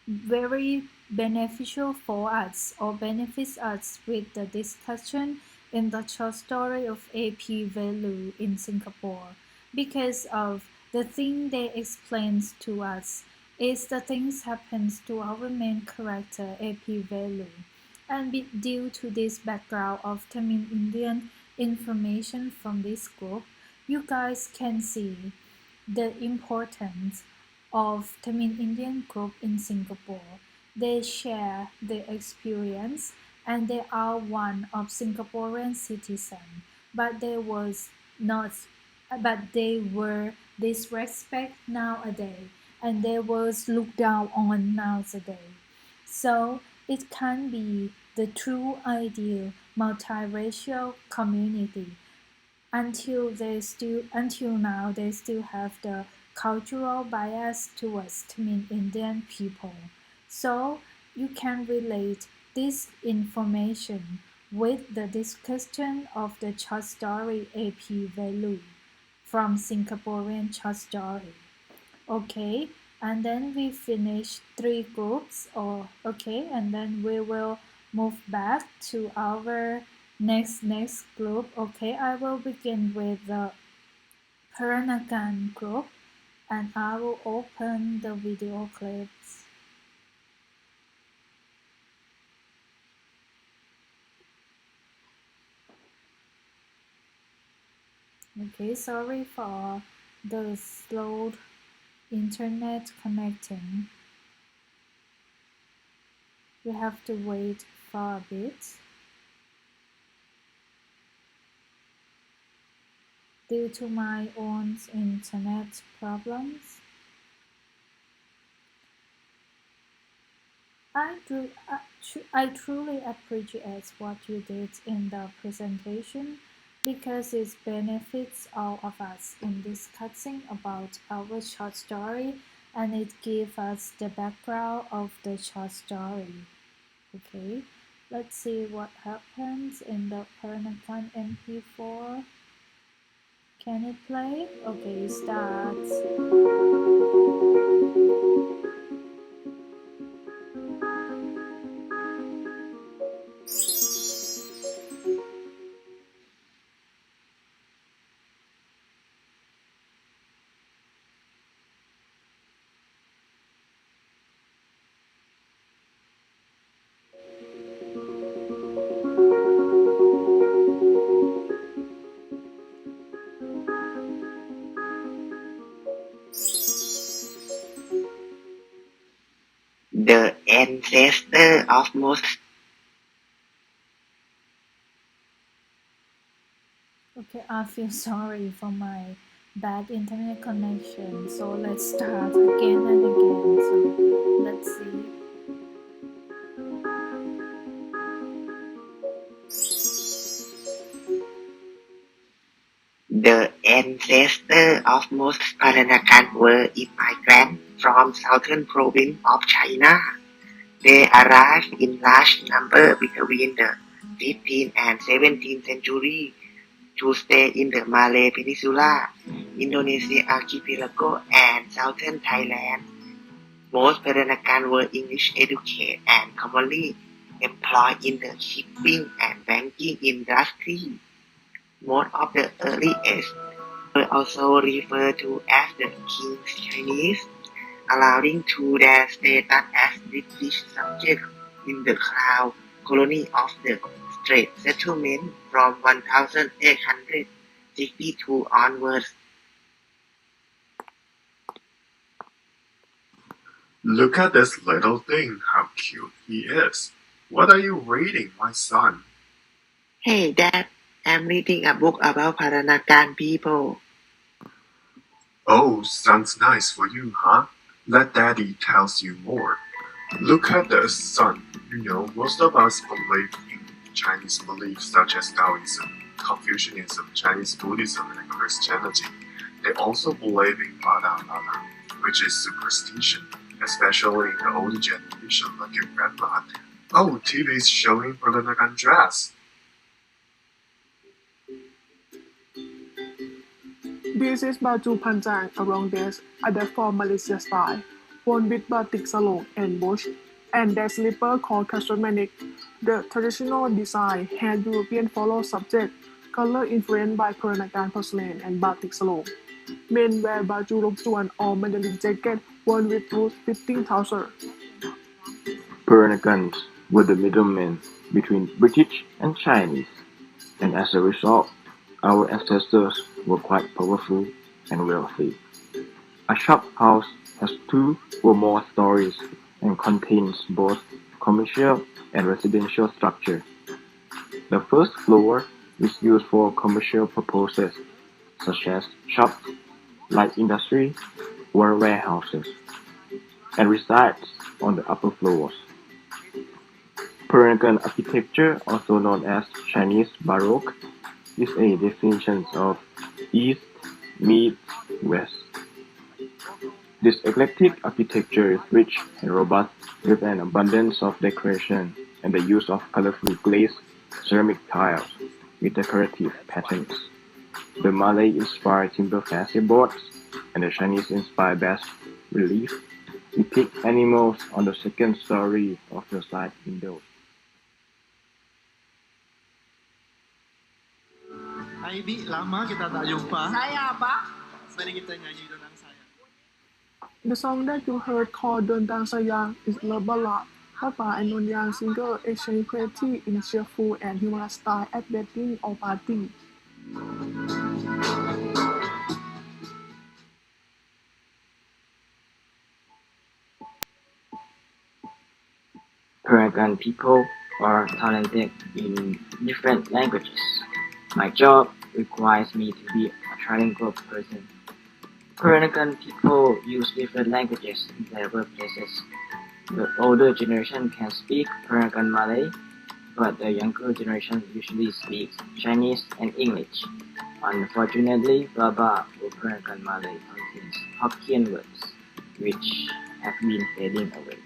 very beneficial for us or benefits us with the discussion in the short story of AP value in Singapore because of the thing they explains to us is the things happens to our main character AP value. And due to this background of Tamil Indian information from this group, you guys can see the importance of Tamil Indian group in Singapore. They share their experience and they are one of Singaporean citizens, but not they were disrespected nowadays and they was looked down on nowadays. So it can be the true ideal multiracial community until now they still have the cultural bias towards Tamil Indian people. So you can relate this information with the discussion of the short story AP value from Singaporean short story. Okay, and then we finish 3 groups okay, and then we will move back to our next group. Okay, I will begin with the Peranakan group and I will open the video clips. Okay, sorry for the slow internet connecting. We have to wait for a bit. Due to my own internet problems. I truly appreciate what you did in the presentation because it benefits all of us in discussing about our short story and it gives us the background of the short story. Okay, let's see what happens in the Peranakan MP4. Can it play? Okay, it starts. The ancestor of most. Okay, I feel sorry for my bad internet connection. So let's start again and again. So let's see. The ancestor of most Peranakan were immigrants from southern province of China. They arrived in large number between the 15th and 17th century to stay in the Malay Peninsula, Indonesia archipelago, and southern Thailand. Most Peranakan were English educated and commonly employed in the shipping and banking industry. Most of the earliest were also referred to as the King's Chinese, allowing to their status as British subjects in the Crown colony of the Strait Settlement from 1862 onwards. Look at this little thing, how cute he is. What are you reading, my son? Hey Dad, I'm reading a book about Peranakan people. Oh, sounds nice for you, huh? Let Daddy tells you more. Look at this, son. You know, most of us believe in Chinese beliefs such as Taoism, Confucianism, Chinese Buddhism, and Christianity. They also believe in Pada Pada, which is superstition, especially in the older generation like your grandma. Oh, TV is showing Peranakan dress. This is baju panjang, a long dress adapted for Malaysia style, worn with batik salong and bush, and their slipper called castramanic. The traditional design had European follow subject, color influenced by Peranakan porcelain and batik salong. Men wear baju lobsuan or Mandarin jacket worn with loose fitting trousers. Peranakans were the middlemen between British and Chinese, and as a result, our ancestors were quite powerful and wealthy. A shop house has 2 or more stories and contains both commercial and residential structure. The first floor is used for commercial purposes such as shops, light industry, or warehouses, and resides on the upper floors. Peranakan architecture, also known as Chinese Baroque, is a definition of East meets West. This eclectic architecture is rich and robust with an abundance of decoration and the use of colorful glazed ceramic tiles with decorative patterns. The Malay-inspired timber fancy boards and the Chinese-inspired bas relief depict animals on the second story of the side windows. Hai Bi, lama kita tak jumpa. Saya apa? Mari kita nyanyi Dendang Sayang. The song that you heard called Dendang Sayang is Love Ballad. Papa and non-young singer exchange creative in cheerful and humorous style at wedding or party. Peranakan people are talented in different languages. My job requires me to be a trilingual person. Peranakan people use different languages in their workplaces. The older generation can speak Peranakan Malay, but the younger generation usually speaks Chinese and English. Unfortunately, Baba or Peranakan Malay contains Hokkien words, which have been fading away.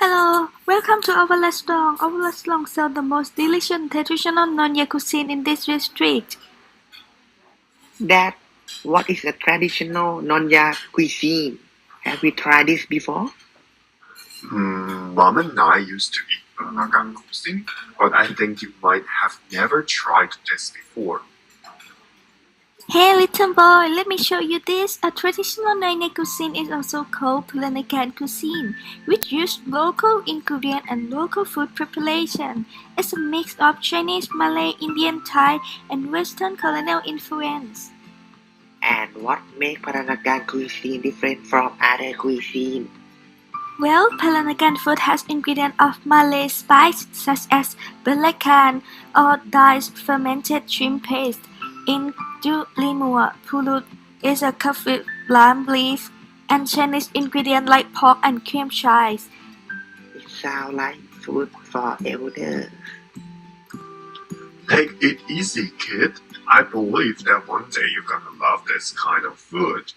Hello, welcome to our restaurant. Our restaurant sells the most delicious traditional non-Ye cuisine in this district. Dad, what is a traditional Nonya cuisine? Have you tried this before? Mom and I used to eat Peranakan cuisine, but I think you might have never tried this before. Hey little boy, let me show you this. A traditional non-Ye cuisine is also called Peranakan cuisine, which uses local ingredients and local food preparation. It's a mix of Chinese, Malay, Indian, Thai, and Western colonial influence. And what makes Peranakan cuisine different from other cuisine? Well, Peranakan food has ingredients of Malay spice such as belacan or diced fermented shrimp paste. In Limua, pulut is a coffee lime leaf, and Chinese ingredients like pork and cream cheese. It sounds like food for elders. Take it easy, kid. I believe that one day you're gonna love this kind of food.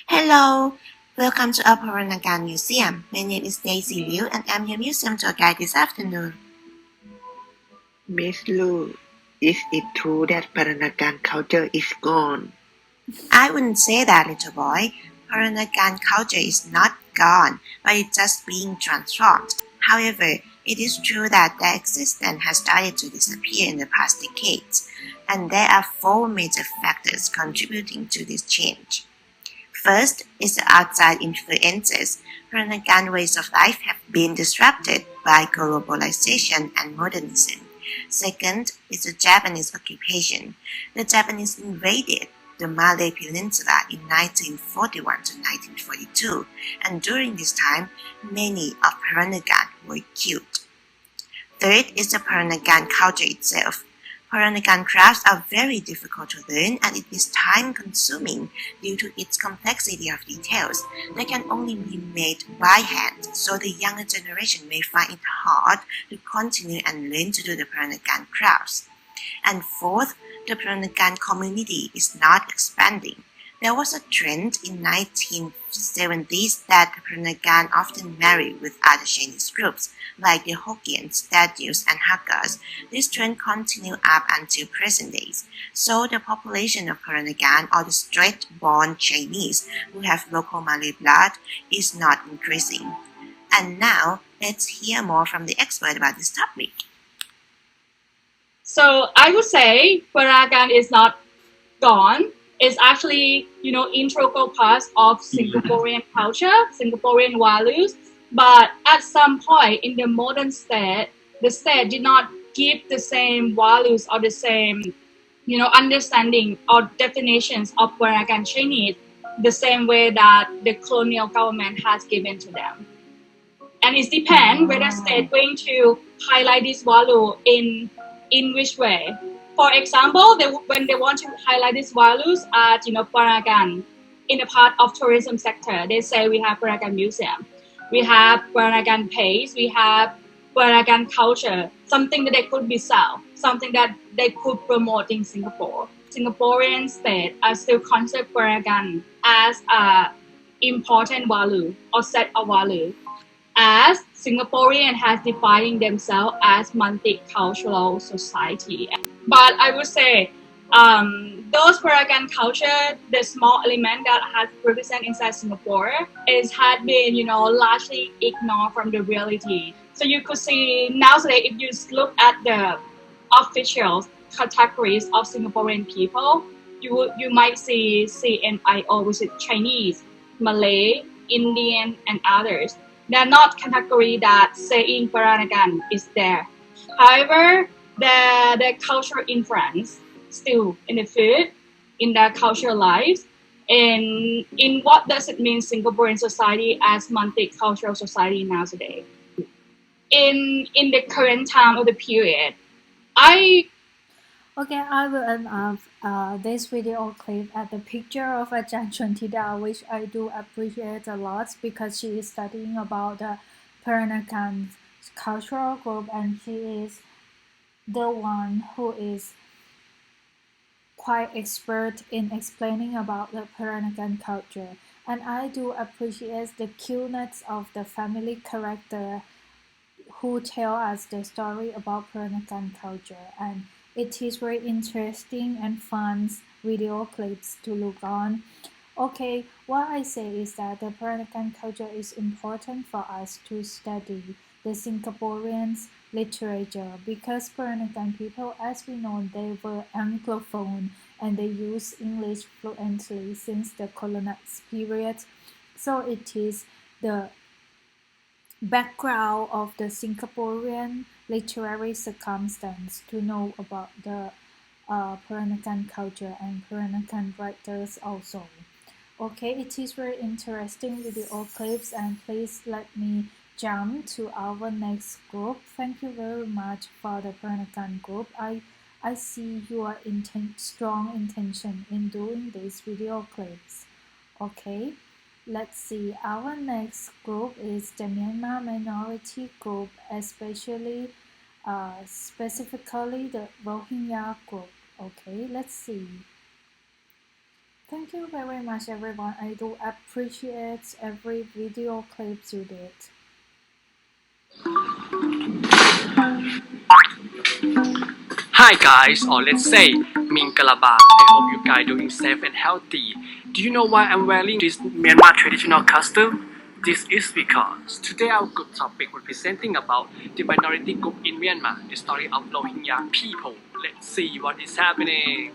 Hello, welcome to our Peranakan Museum. My name is Daisy Liu and I'm your museum tour guide this afternoon. Miss Liu, is it true that Peranakan culture is gone? I wouldn't say that, little boy. Peranakan culture is not gone, but it's just being transformed. However, it is true that their existence has started to disappear in the past decades, and there are 4 major factors contributing to this change. First is the outside influences. Peranakan ways of life have been disrupted by globalization and modernism. Second is the Japanese occupation. The Japanese invaded the Malay Peninsula in 1941 to 1942, and during this time, many of Peranakan were killed. Third is the Peranakan culture itself. Peranakan crafts are very difficult to learn and it is time-consuming due to its complexity of details. They can only be made by hand, so the younger generation may find it hard to continue and learn to do the Peranakan crafts. And fourth, the Peranakan community is not expanding. There was a trend in 1970s that Peranakan often married with other Chinese groups, like the Hokkiens, Datus, and Hakkas. This trend continued up until present days. So the population of Peranakan, or the straight-born Chinese who have local Malay blood, is not increasing. And now, let's hear more from the expert about this topic. So I would say Peranakan is not gone. It's actually, integral part of Singaporean culture, Singaporean values. But at some point in the modern state, the state did not give the same values or the same, understanding or definitions of Peranakan Chinese the same way that the colonial government has given to them. And it depends whether state going to highlight this value in which way. For example, when they want to highlight these values at Peranakan in the part of tourism sector, they say we have Peranakan museum, we have Peranakan place, we have Peranakan culture, something that they could be sell, something that they could promote in Singapore. Singaporean state are still consider Peranakan as a important value or set of value, as Singaporean has defined themselves as multicultural society. But I would say those Peranakan culture, the small element that has represented inside Singapore, had been largely ignored from the reality. So you could see nowadays, if you look at the official categories of Singaporean people, you might see CNIO, which is Chinese, Malay, Indian, and others. They are not category that saying Peranakan is there. However, the cultural influence still in the food, in their cultural lives, and in what does it mean Singaporean society as multicultural society nowadays. In the current time of the period, Okay, I will end up this video clip at the picture of Ajahn Chuntida, which I do appreciate a lot because she is studying about the Peranakan cultural group, and she is the one who is quite expert in explaining about the Peranakan culture. And I do appreciate the cuteness of the family character who tell us the story about Peranakan culture, and it is very interesting and fun video clips to look on. Okay, what I say is that the Peranakan culture is important for us to study the Singaporeans literature because Peranakan people, as we know, they were Anglophone and they use English fluently since the colonial period. So it is the background of the Singaporean literary circumstance to know about the Peranakan culture and Peranakan writers also. Okay, it is very interesting video clips, and please let me jump to our next group. Thank you very much for the Peranakan group. I see your strong intention in doing these video clips. Okay. Let's see, our next group is the Myanmar minority group, especially specifically the Rohingya group. Okay, let's see. Thank you very much everyone. I do appreciate every video clips you did. Hi guys, or let's say Mingalaba. I hope you guys doing safe and healthy. Do you know why I'm wearing this Myanmar traditional costume? This is because today our good topic representing about the minority group in Myanmar, the story of Rohingya people. Let's see what is happening.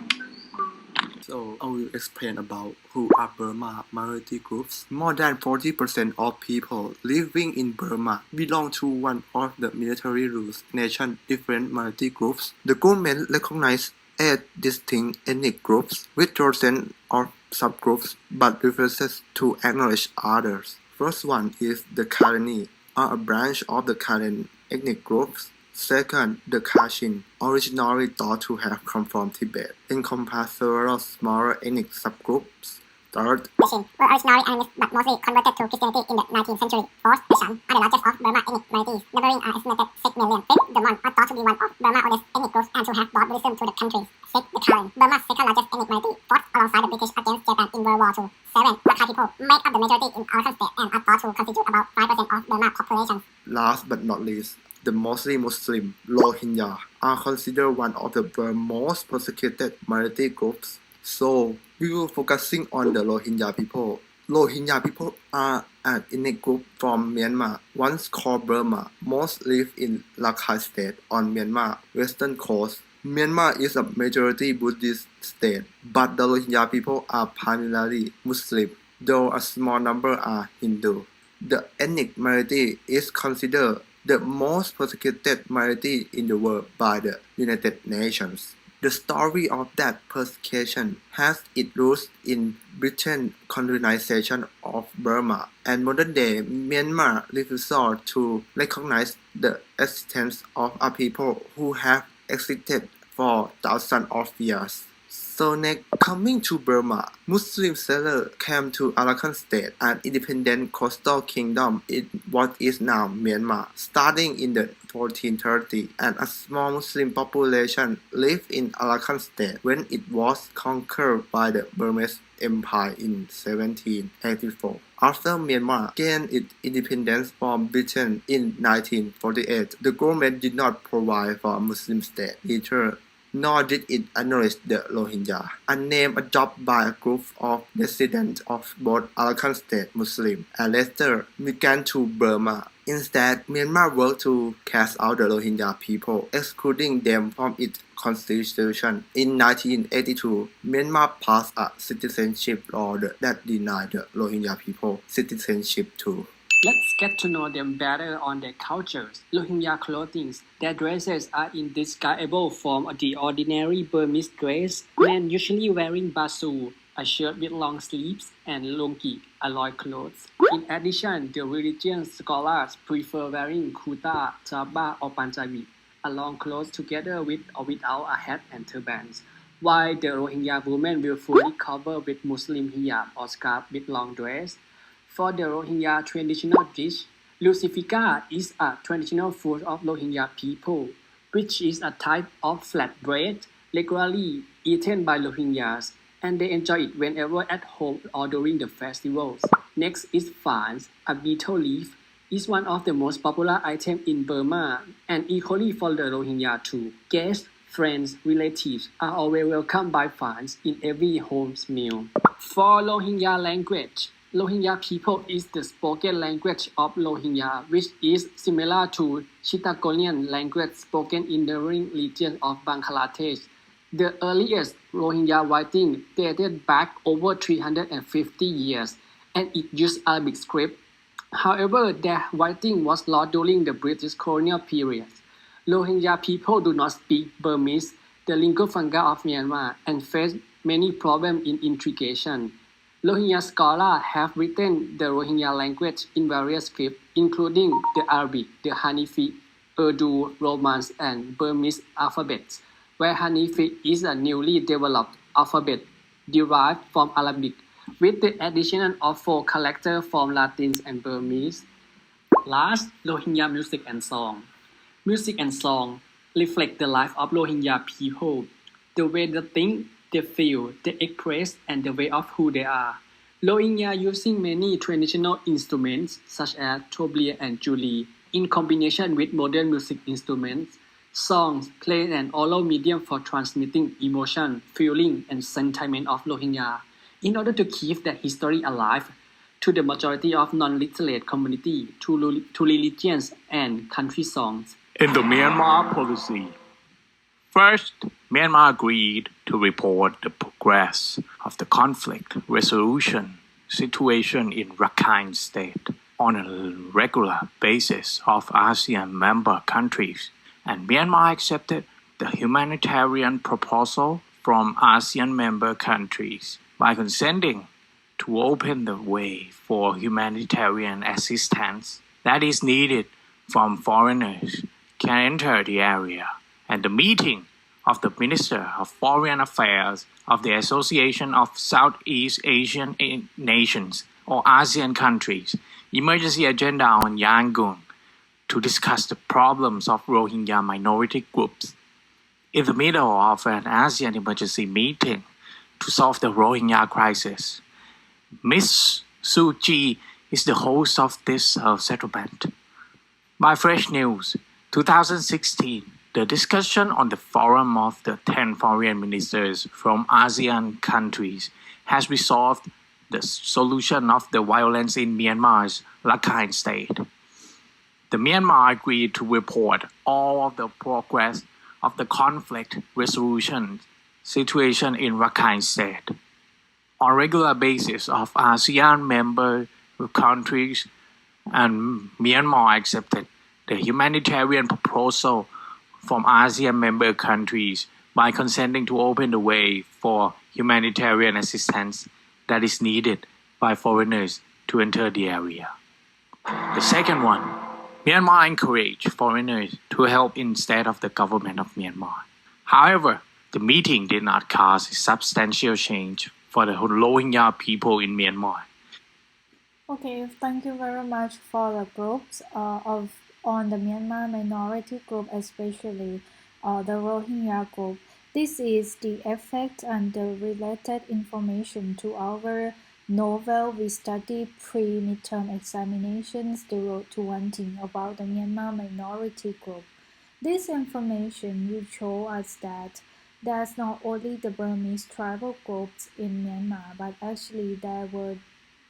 So I will explain about who are Burma minority groups. More than 40% of people living in Burma belong to one of the military ruled nation's different minority groups. The government recognizes 8 distinct ethnic groups with thousands of subgroups but refuses to acknowledge others. First one is the Karenni, are a branch of the Karen ethnic groups. Second, the Kachin, originally thought to have come from Tibet, encompass several smaller ethnic subgroups. Third, Chin were originally animist but mostly converted to Christianity in the 19th century. Fourth, the Shan are the largest of Burma ethnic minorities, numbering an estimated 6 million. Fifth, the Mon are thought to be one of Burma's oldest ethnic groups and to have brought Buddhism to the country. Sixth, the Karen, Burma's second largest ethnic minority, fought alongside the British against Japan in World War II. Seven, Rakhine people make up the majority in Arakan state and are thought to constitute about 5% of Burma's population. last but not least, the mostly Muslim Rohingya are considered one of the world's most persecuted minority groups. So, we will focusing on the Rohingya people. Rohingya people are an ethnic group from Myanmar, once called Burma. Most live in Rakhine State on Myanmar western coast. Myanmar is a majority Buddhist state, but the Rohingya people are primarily Muslim, though a small number are Hindu. The ethnic minority is considered the most persecuted minority in the world by the United Nations. The story of that persecution has its roots in British colonization of Burma, and modern day Myanmar refusal to recognize the existence of a people who have existed for thousands of years. So next, coming to Burma, Muslim settlers came to Arakan State, an independent coastal kingdom in what is now Myanmar, starting in the 1430, and a small Muslim population lived in Arakan State when it was conquered by the Burmese Empire in 1784. After Myanmar gained its independence from Britain in 1948, the government did not provide for a Muslim state either, nor did it acknowledge the Rohingya, a name adopted by a group of descendants of both Arakan State Muslim and later migrants to Burma. Instead, Myanmar worked to cast out the Rohingya people, excluding them from its constitution. In 1982, Myanmar passed a citizenship law that denied the Rohingya people citizenship too. Let's get to know them better on their cultures. Rohingya clothing. Their dresses are indescribable from the ordinary Burmese dress, men usually wearing basu, a shirt with long sleeves, and lungi, a loincloth. In addition, the religious scholars prefer wearing kurta, chaba, or panjabi, a long cloth together with or without a hat and turbans, while the Rohingya women will fully cover with Muslim hijab or scarf with long dress. For the Rohingya traditional dish, Lucifika is a traditional food of Rohingya people, which is a type of flatbread regularly eaten by Rohingyas, and they enjoy it whenever at home or during the festivals. Next is fans, a betel leaf, is one of the most popular items in Burma, and equally for the Rohingya too. Guests, friends, relatives are always welcomed by fans in every home's meal. For Rohingya language, Rohingya people is the spoken language of Rohingya, which is similar to Chittagonian language spoken in the region of Bangladesh. The earliest Rohingya writing dated back over 350 years, and it used Arabic script. However, their writing was lost during the British colonial period. Rohingya people do not speak Burmese, the lingua franca of Myanmar, and face many problems in integration. Rohingya scholars have written the Rohingya language in various scripts, including the Arabic, the Hanifi, Urdu, Romance, and Burmese alphabets, where Hanifi is a newly developed alphabet derived from Arabic, with the addition of 4 characters from Latin and Burmese. Last, Rohingya music and song. Music and song reflect the life of Rohingya people, the way they think, they feel, they express, and the way of who they are. Rohingya using many traditional instruments such as tabla and juli, in combination with modern music instruments. Songs play an oral medium for transmitting emotion, feeling, and sentiment of Rohingya in order to keep that history alive to the majority of non-literate community, to religions and country songs. In the Myanmar policy, first, Myanmar agreed to report the progress of the conflict resolution situation in Rakhine State on a regular basis of ASEAN member countries, and Myanmar accepted the humanitarian proposal from ASEAN member countries by consenting to open the way for humanitarian assistance that is needed from foreigners can enter the area, and the meeting of the Minister of Foreign Affairs of the Association of Southeast Asian Nations, or ASEAN countries, emergency agenda on Yangon to discuss the problems of Rohingya minority groups. In the middle of an ASEAN emergency meeting to solve the Rohingya crisis, Ms. Suu Kyi is the host of this settlement. By Fresh News, 2016, the discussion on the forum of the 10 foreign ministers from ASEAN countries has resolved the solution of the violence in Myanmar's Rakhine State. The Myanmar agreed to report all of the progress of the conflict resolution situation in Rakhine State. On regular basis of ASEAN member countries, and Myanmar accepted the humanitarian proposal from ASEAN member countries by consenting to open the way for humanitarian assistance that is needed by foreigners to enter the area. The second one, Myanmar encouraged foreigners to help instead of the government of Myanmar. However, the meeting did not cause a substantial change for the Rohingya people in Myanmar. Okay, thank you very much for the groups on the Myanmar minority group, especially the Rohingya group. This is the effect and the related information to our novel we study pre-midterm examinations, The Road to One Thing, about the Myanmar minority group. This information will show us that there's not only the Burmese tribal groups in Myanmar, but actually there were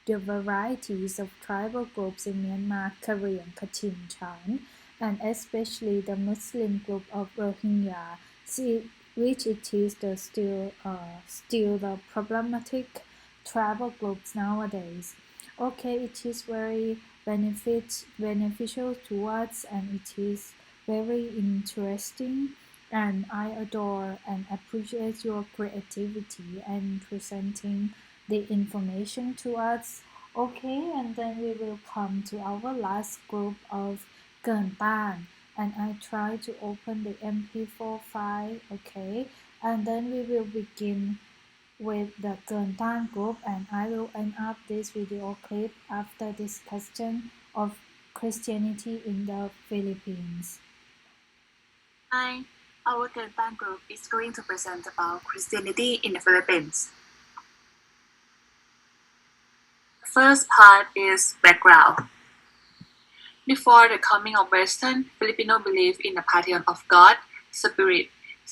the varieties of tribal groups in Myanmar, Karen, Kachin, Chan, and especially the Muslim group of Rohingya, which it is still the problematic tribal groups nowadays. Okay, it is very beneficial to us, and it is very interesting, and I adore and appreciate your creativity and presenting the information to us. Okay, and then we will come to our last group of Gun Tan, and I try to open the MP4 file. Okay, and then we will begin with the Gun Tan group, and I will end up this video clip after discussion of Christianity in the Philippines. Hi, our Gun Tan group is going to present about Christianity in the Philippines. First part is background. Before the coming of Western, Filipino believed in the pantheon of God, Spirit,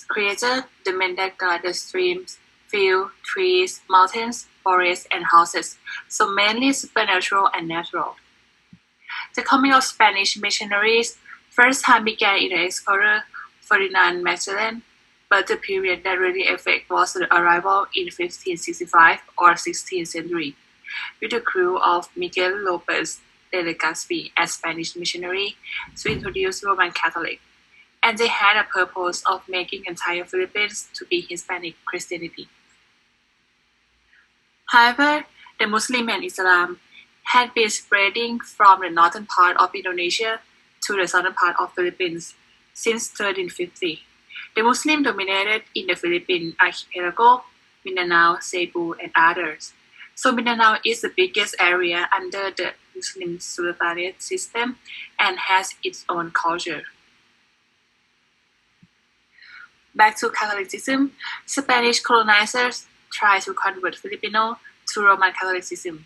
Creator, the men that guard the streams, fields, trees, mountains, forests, and houses, so mainly supernatural and natural. The coming of Spanish missionaries first time began in the explorer Ferdinand Magellan, but the period that really affected was the arrival in 1565 or 16th century, with the crew of Miguel Lopez de Legazpi as Spanish missionary to introduce Roman Catholic, and they had a purpose of making entire Philippines to be Hispanic Christianity. However, the Muslim and Islam had been spreading from the northern part of Indonesia to the southern part of Philippines since 1350. The Muslim dominated in the Philippine archipelago, Mindanao, Cebu, and others. So Mindanao is the biggest area under the Muslim Sultanate system and has its own culture. Back to Catholicism, Spanish colonizers tried to convert Filipino to Roman Catholicism.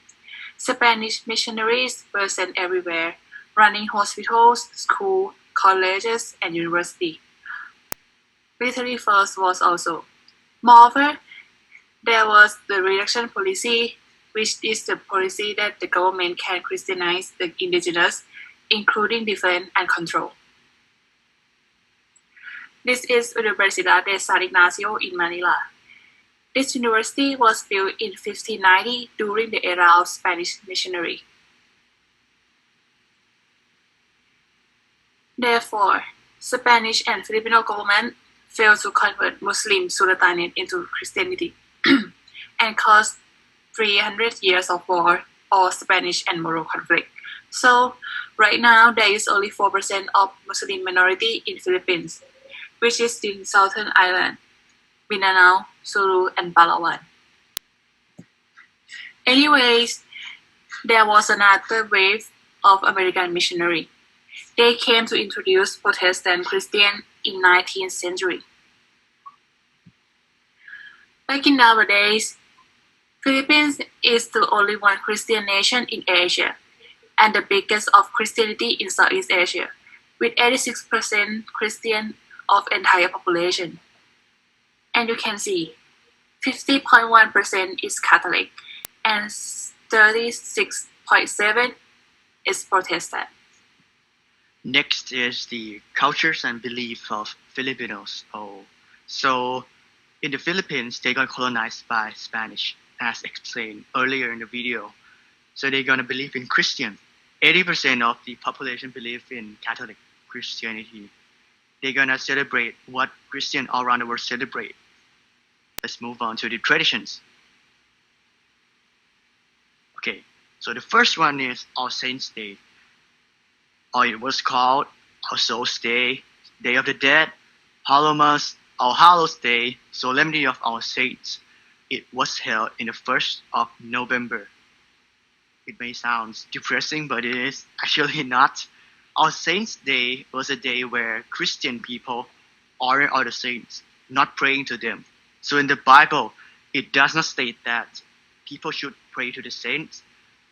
Spanish missionaries were sent everywhere, running hospitals, schools, colleges, and universities. Military force was also. Moreover, there was the reduction policy, which is the policy that the government can Christianize the indigenous, including defend and control. This is Universidad de San Ignacio in Manila. This university was built in 1590 during the era of Spanish missionary. Therefore, Spanish and Filipino government failed to convert Muslim Sultanate into Christianity and caused 300 years of war or Spanish and Moro conflict. So right now there is only 4% of Muslim minority in Philippines, which is in southern Ireland, Mindanao, Sulu, and Palawan. Anyways, there was another wave of American missionary. They came to introduce Protestant Christian in 19th century. Back in nowadays, Philippines is the only one Christian nation in Asia and the biggest of Christianity in Southeast Asia, with 86% Christian of entire population. And you can see 50.1% is Catholic and 36.7% is Protestant. Next is the cultures and beliefs of Filipinos. So in the Philippines, they got colonized by Spanish, as explained earlier in the video. So they're gonna believe in Christian. 80% of the population believe in Catholic Christianity. They're gonna celebrate what Christians all around the world celebrate. Let's move on to the traditions. Okay, so the first one is All Saints' Day, or it was called All Souls' Day, Day of the Dead, Hallowmas, All Hallows' Day, Solemnity of All Saints. It was held in the 1st of November. It may sound depressing, but it is actually not. All Saints' Day was a day where Christian people honor all the saints, not praying to them. So in the Bible, it does not state that people should pray to the saints,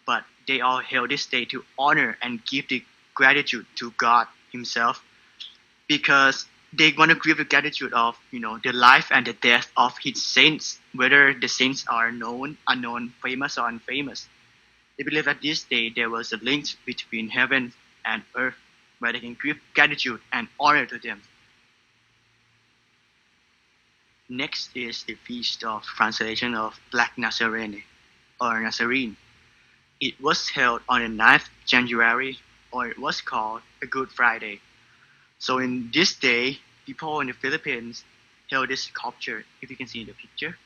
but they all held this day to honor and give the gratitude to God Himself, because they want to give the gratitude of the life and the death of His saints, whether the saints are known, unknown, famous or unfamous. They believe that this day there was a link between heaven and earth, where they can give gratitude and honor to them. Next is the Feast of Translation of Black Nazarene, or Nazarene. It was held on the 9th January, or it was called a Good Friday. So in this day, people in the Philippines held this sculpture. If you can see in the picture,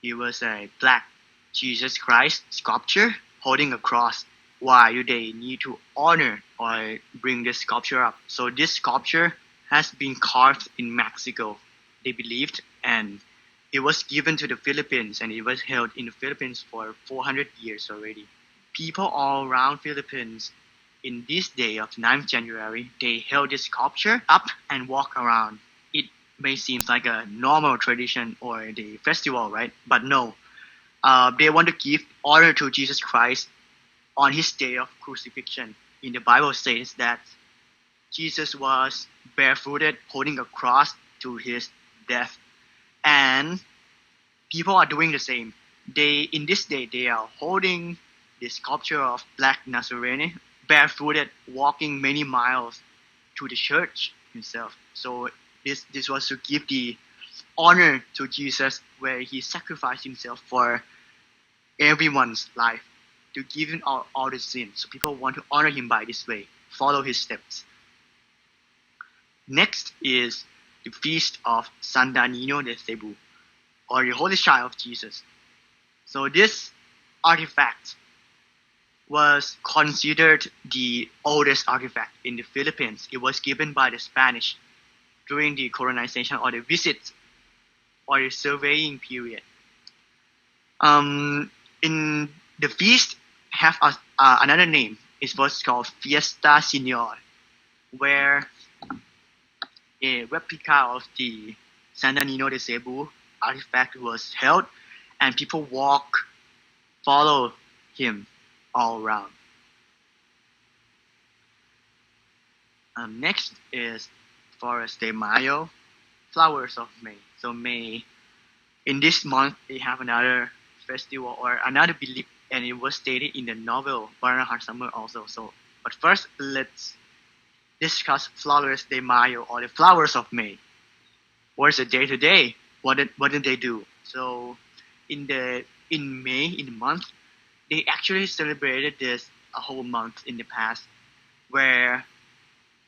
it was a black Jesus Christ sculpture holding a cross. Why do they need to honor or bring this sculpture up? So this sculpture has been carved in Mexico, they believed, and it was given to the Philippines, and it was held in the Philippines for 400 years already. People all around Philippines in this day of 9th January, they held this sculpture up and walk around. It may seem like a normal tradition or the festival, right? But no, they want to give honor to Jesus Christ on His day of crucifixion. In the Bible says that Jesus was barefooted, holding a cross to His death, and people are doing the same. In this day, they are holding the sculpture of Black Nazarene, barefooted, walking many miles to the church Himself. So this was to give the honor to Jesus, where He sacrificed Himself for everyone's life, to give Him all the sins. So people want to honor Him by this way, follow His steps. Next is the Feast of Santo Niño de Cebu, or the Holy Child of Jesus. So this artifact was considered the oldest artifact in the Philippines. It was given by the Spanish during the colonization or the visit or the surveying period. In the feast have another name. It was called Fiesta Señor, where a replica of the Santo Niño de Cebu artifact was held, and people follow him all around. Next is Flores de Mayo, Flowers of May. So May, in this month, they have another festival or another belief, and it was stated in the novel Burning Heart Summer also. But first, let's discuss Flores de Mayo, or the Flowers of May. What's the day today? What did they do? So in May, in the month, they actually celebrated this a whole month in the past, where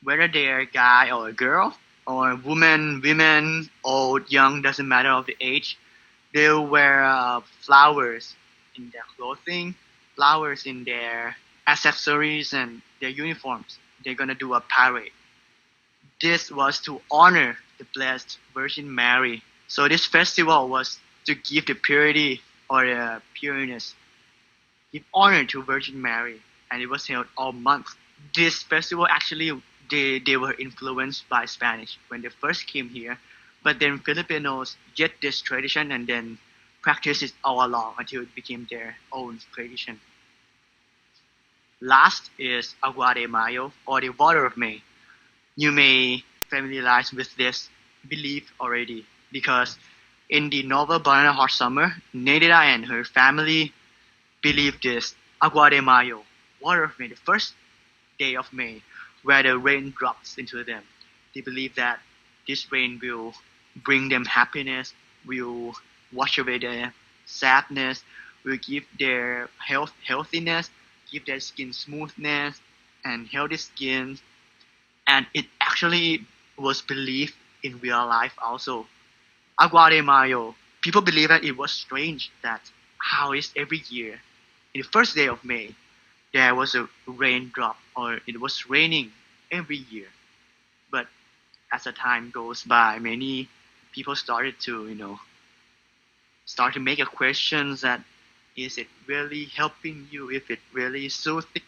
whether they're a guy or a girl, or women, old, young, doesn't matter of the age, they'll wear flowers in their clothing, flowers in their accessories and their uniforms. They're gonna do a parade. This was to honor the Blessed Virgin Mary. So this festival was to give the purity or the pureness, give honor to Virgin Mary, and it was held all month. This festival actually they were influenced by Spanish when they first came here, but then Filipinos get this tradition and then practice it all along until it became their own tradition. Last is Agua de Mayo, or the water of May. You may familiarize with this belief already because in the novel Banana Hot Summer, Nedida and her family believe this Agua de Mayo, water of May, the first day of May, where the rain drops into them. They believe that this rain will bring them happiness, will wash away their sadness, will give their healthiness, give their skin smoothness and healthy skin. And it actually was believed in real life also. Agua de Mayo, people believe that it was strange that how is every year, in the first day of May, there was a raindrop or it was raining every year. But as the time goes by, many people started to, start to make a question that is it really helping you, if it really soothing?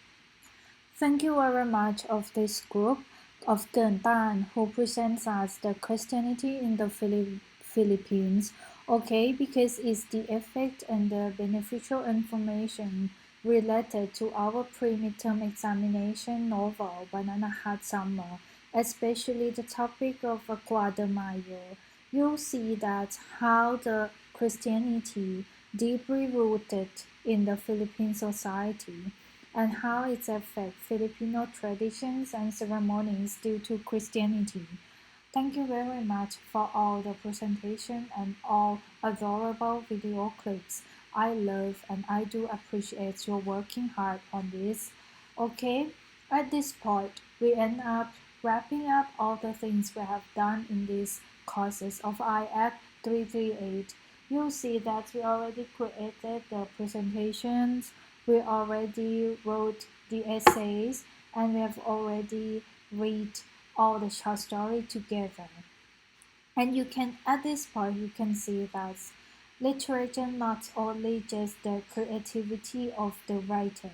Thank you very much of this group of Ken Tan who presents us the Christianity in the Philippines. Okay, because it's the effect and the beneficial information related to our pre-midterm examination novel Banana Hot Summer, especially the topic of Agua de Mayo. You'll see that how the Christianity deeply rooted in the Philippine society and how it affects Filipino traditions and ceremonies due to Christianity. Thank you very much for all the presentation and all adorable video clips. I love and I do appreciate your working hard on this. Okay, at this point, we end up wrapping up all the things we have done in these courses of IF 338. You'll see that we already created the presentations, we already wrote the essays, and we have already read all the short story together. And you can, at this point, you can see that literature not only just the creativity of the writer,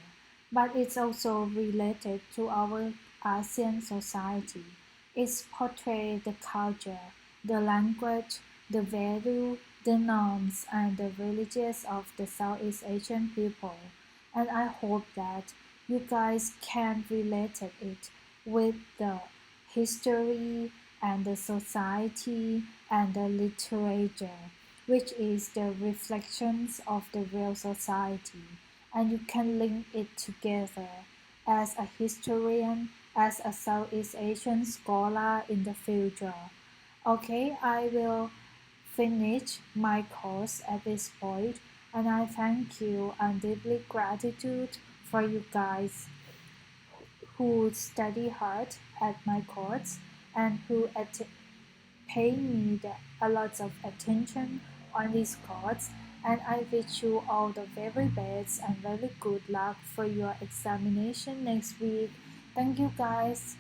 but it's also related to our ASEAN society. It portrays the culture, the language, the value, the norms, and the religions of the Southeast Asian people. And I hope that you guys can relate it with the history and the society and the literature, which is the reflections of the real society. And you can link it together as a historian, as a Southeast Asian scholar in the future. Okay, I will finish my course at this point, and I thank you and deeply gratitude for you guys who study hard at my course and who pay me a lot of attention on this course, and I wish you all the very best and very good luck for your examination next week. Thank you guys.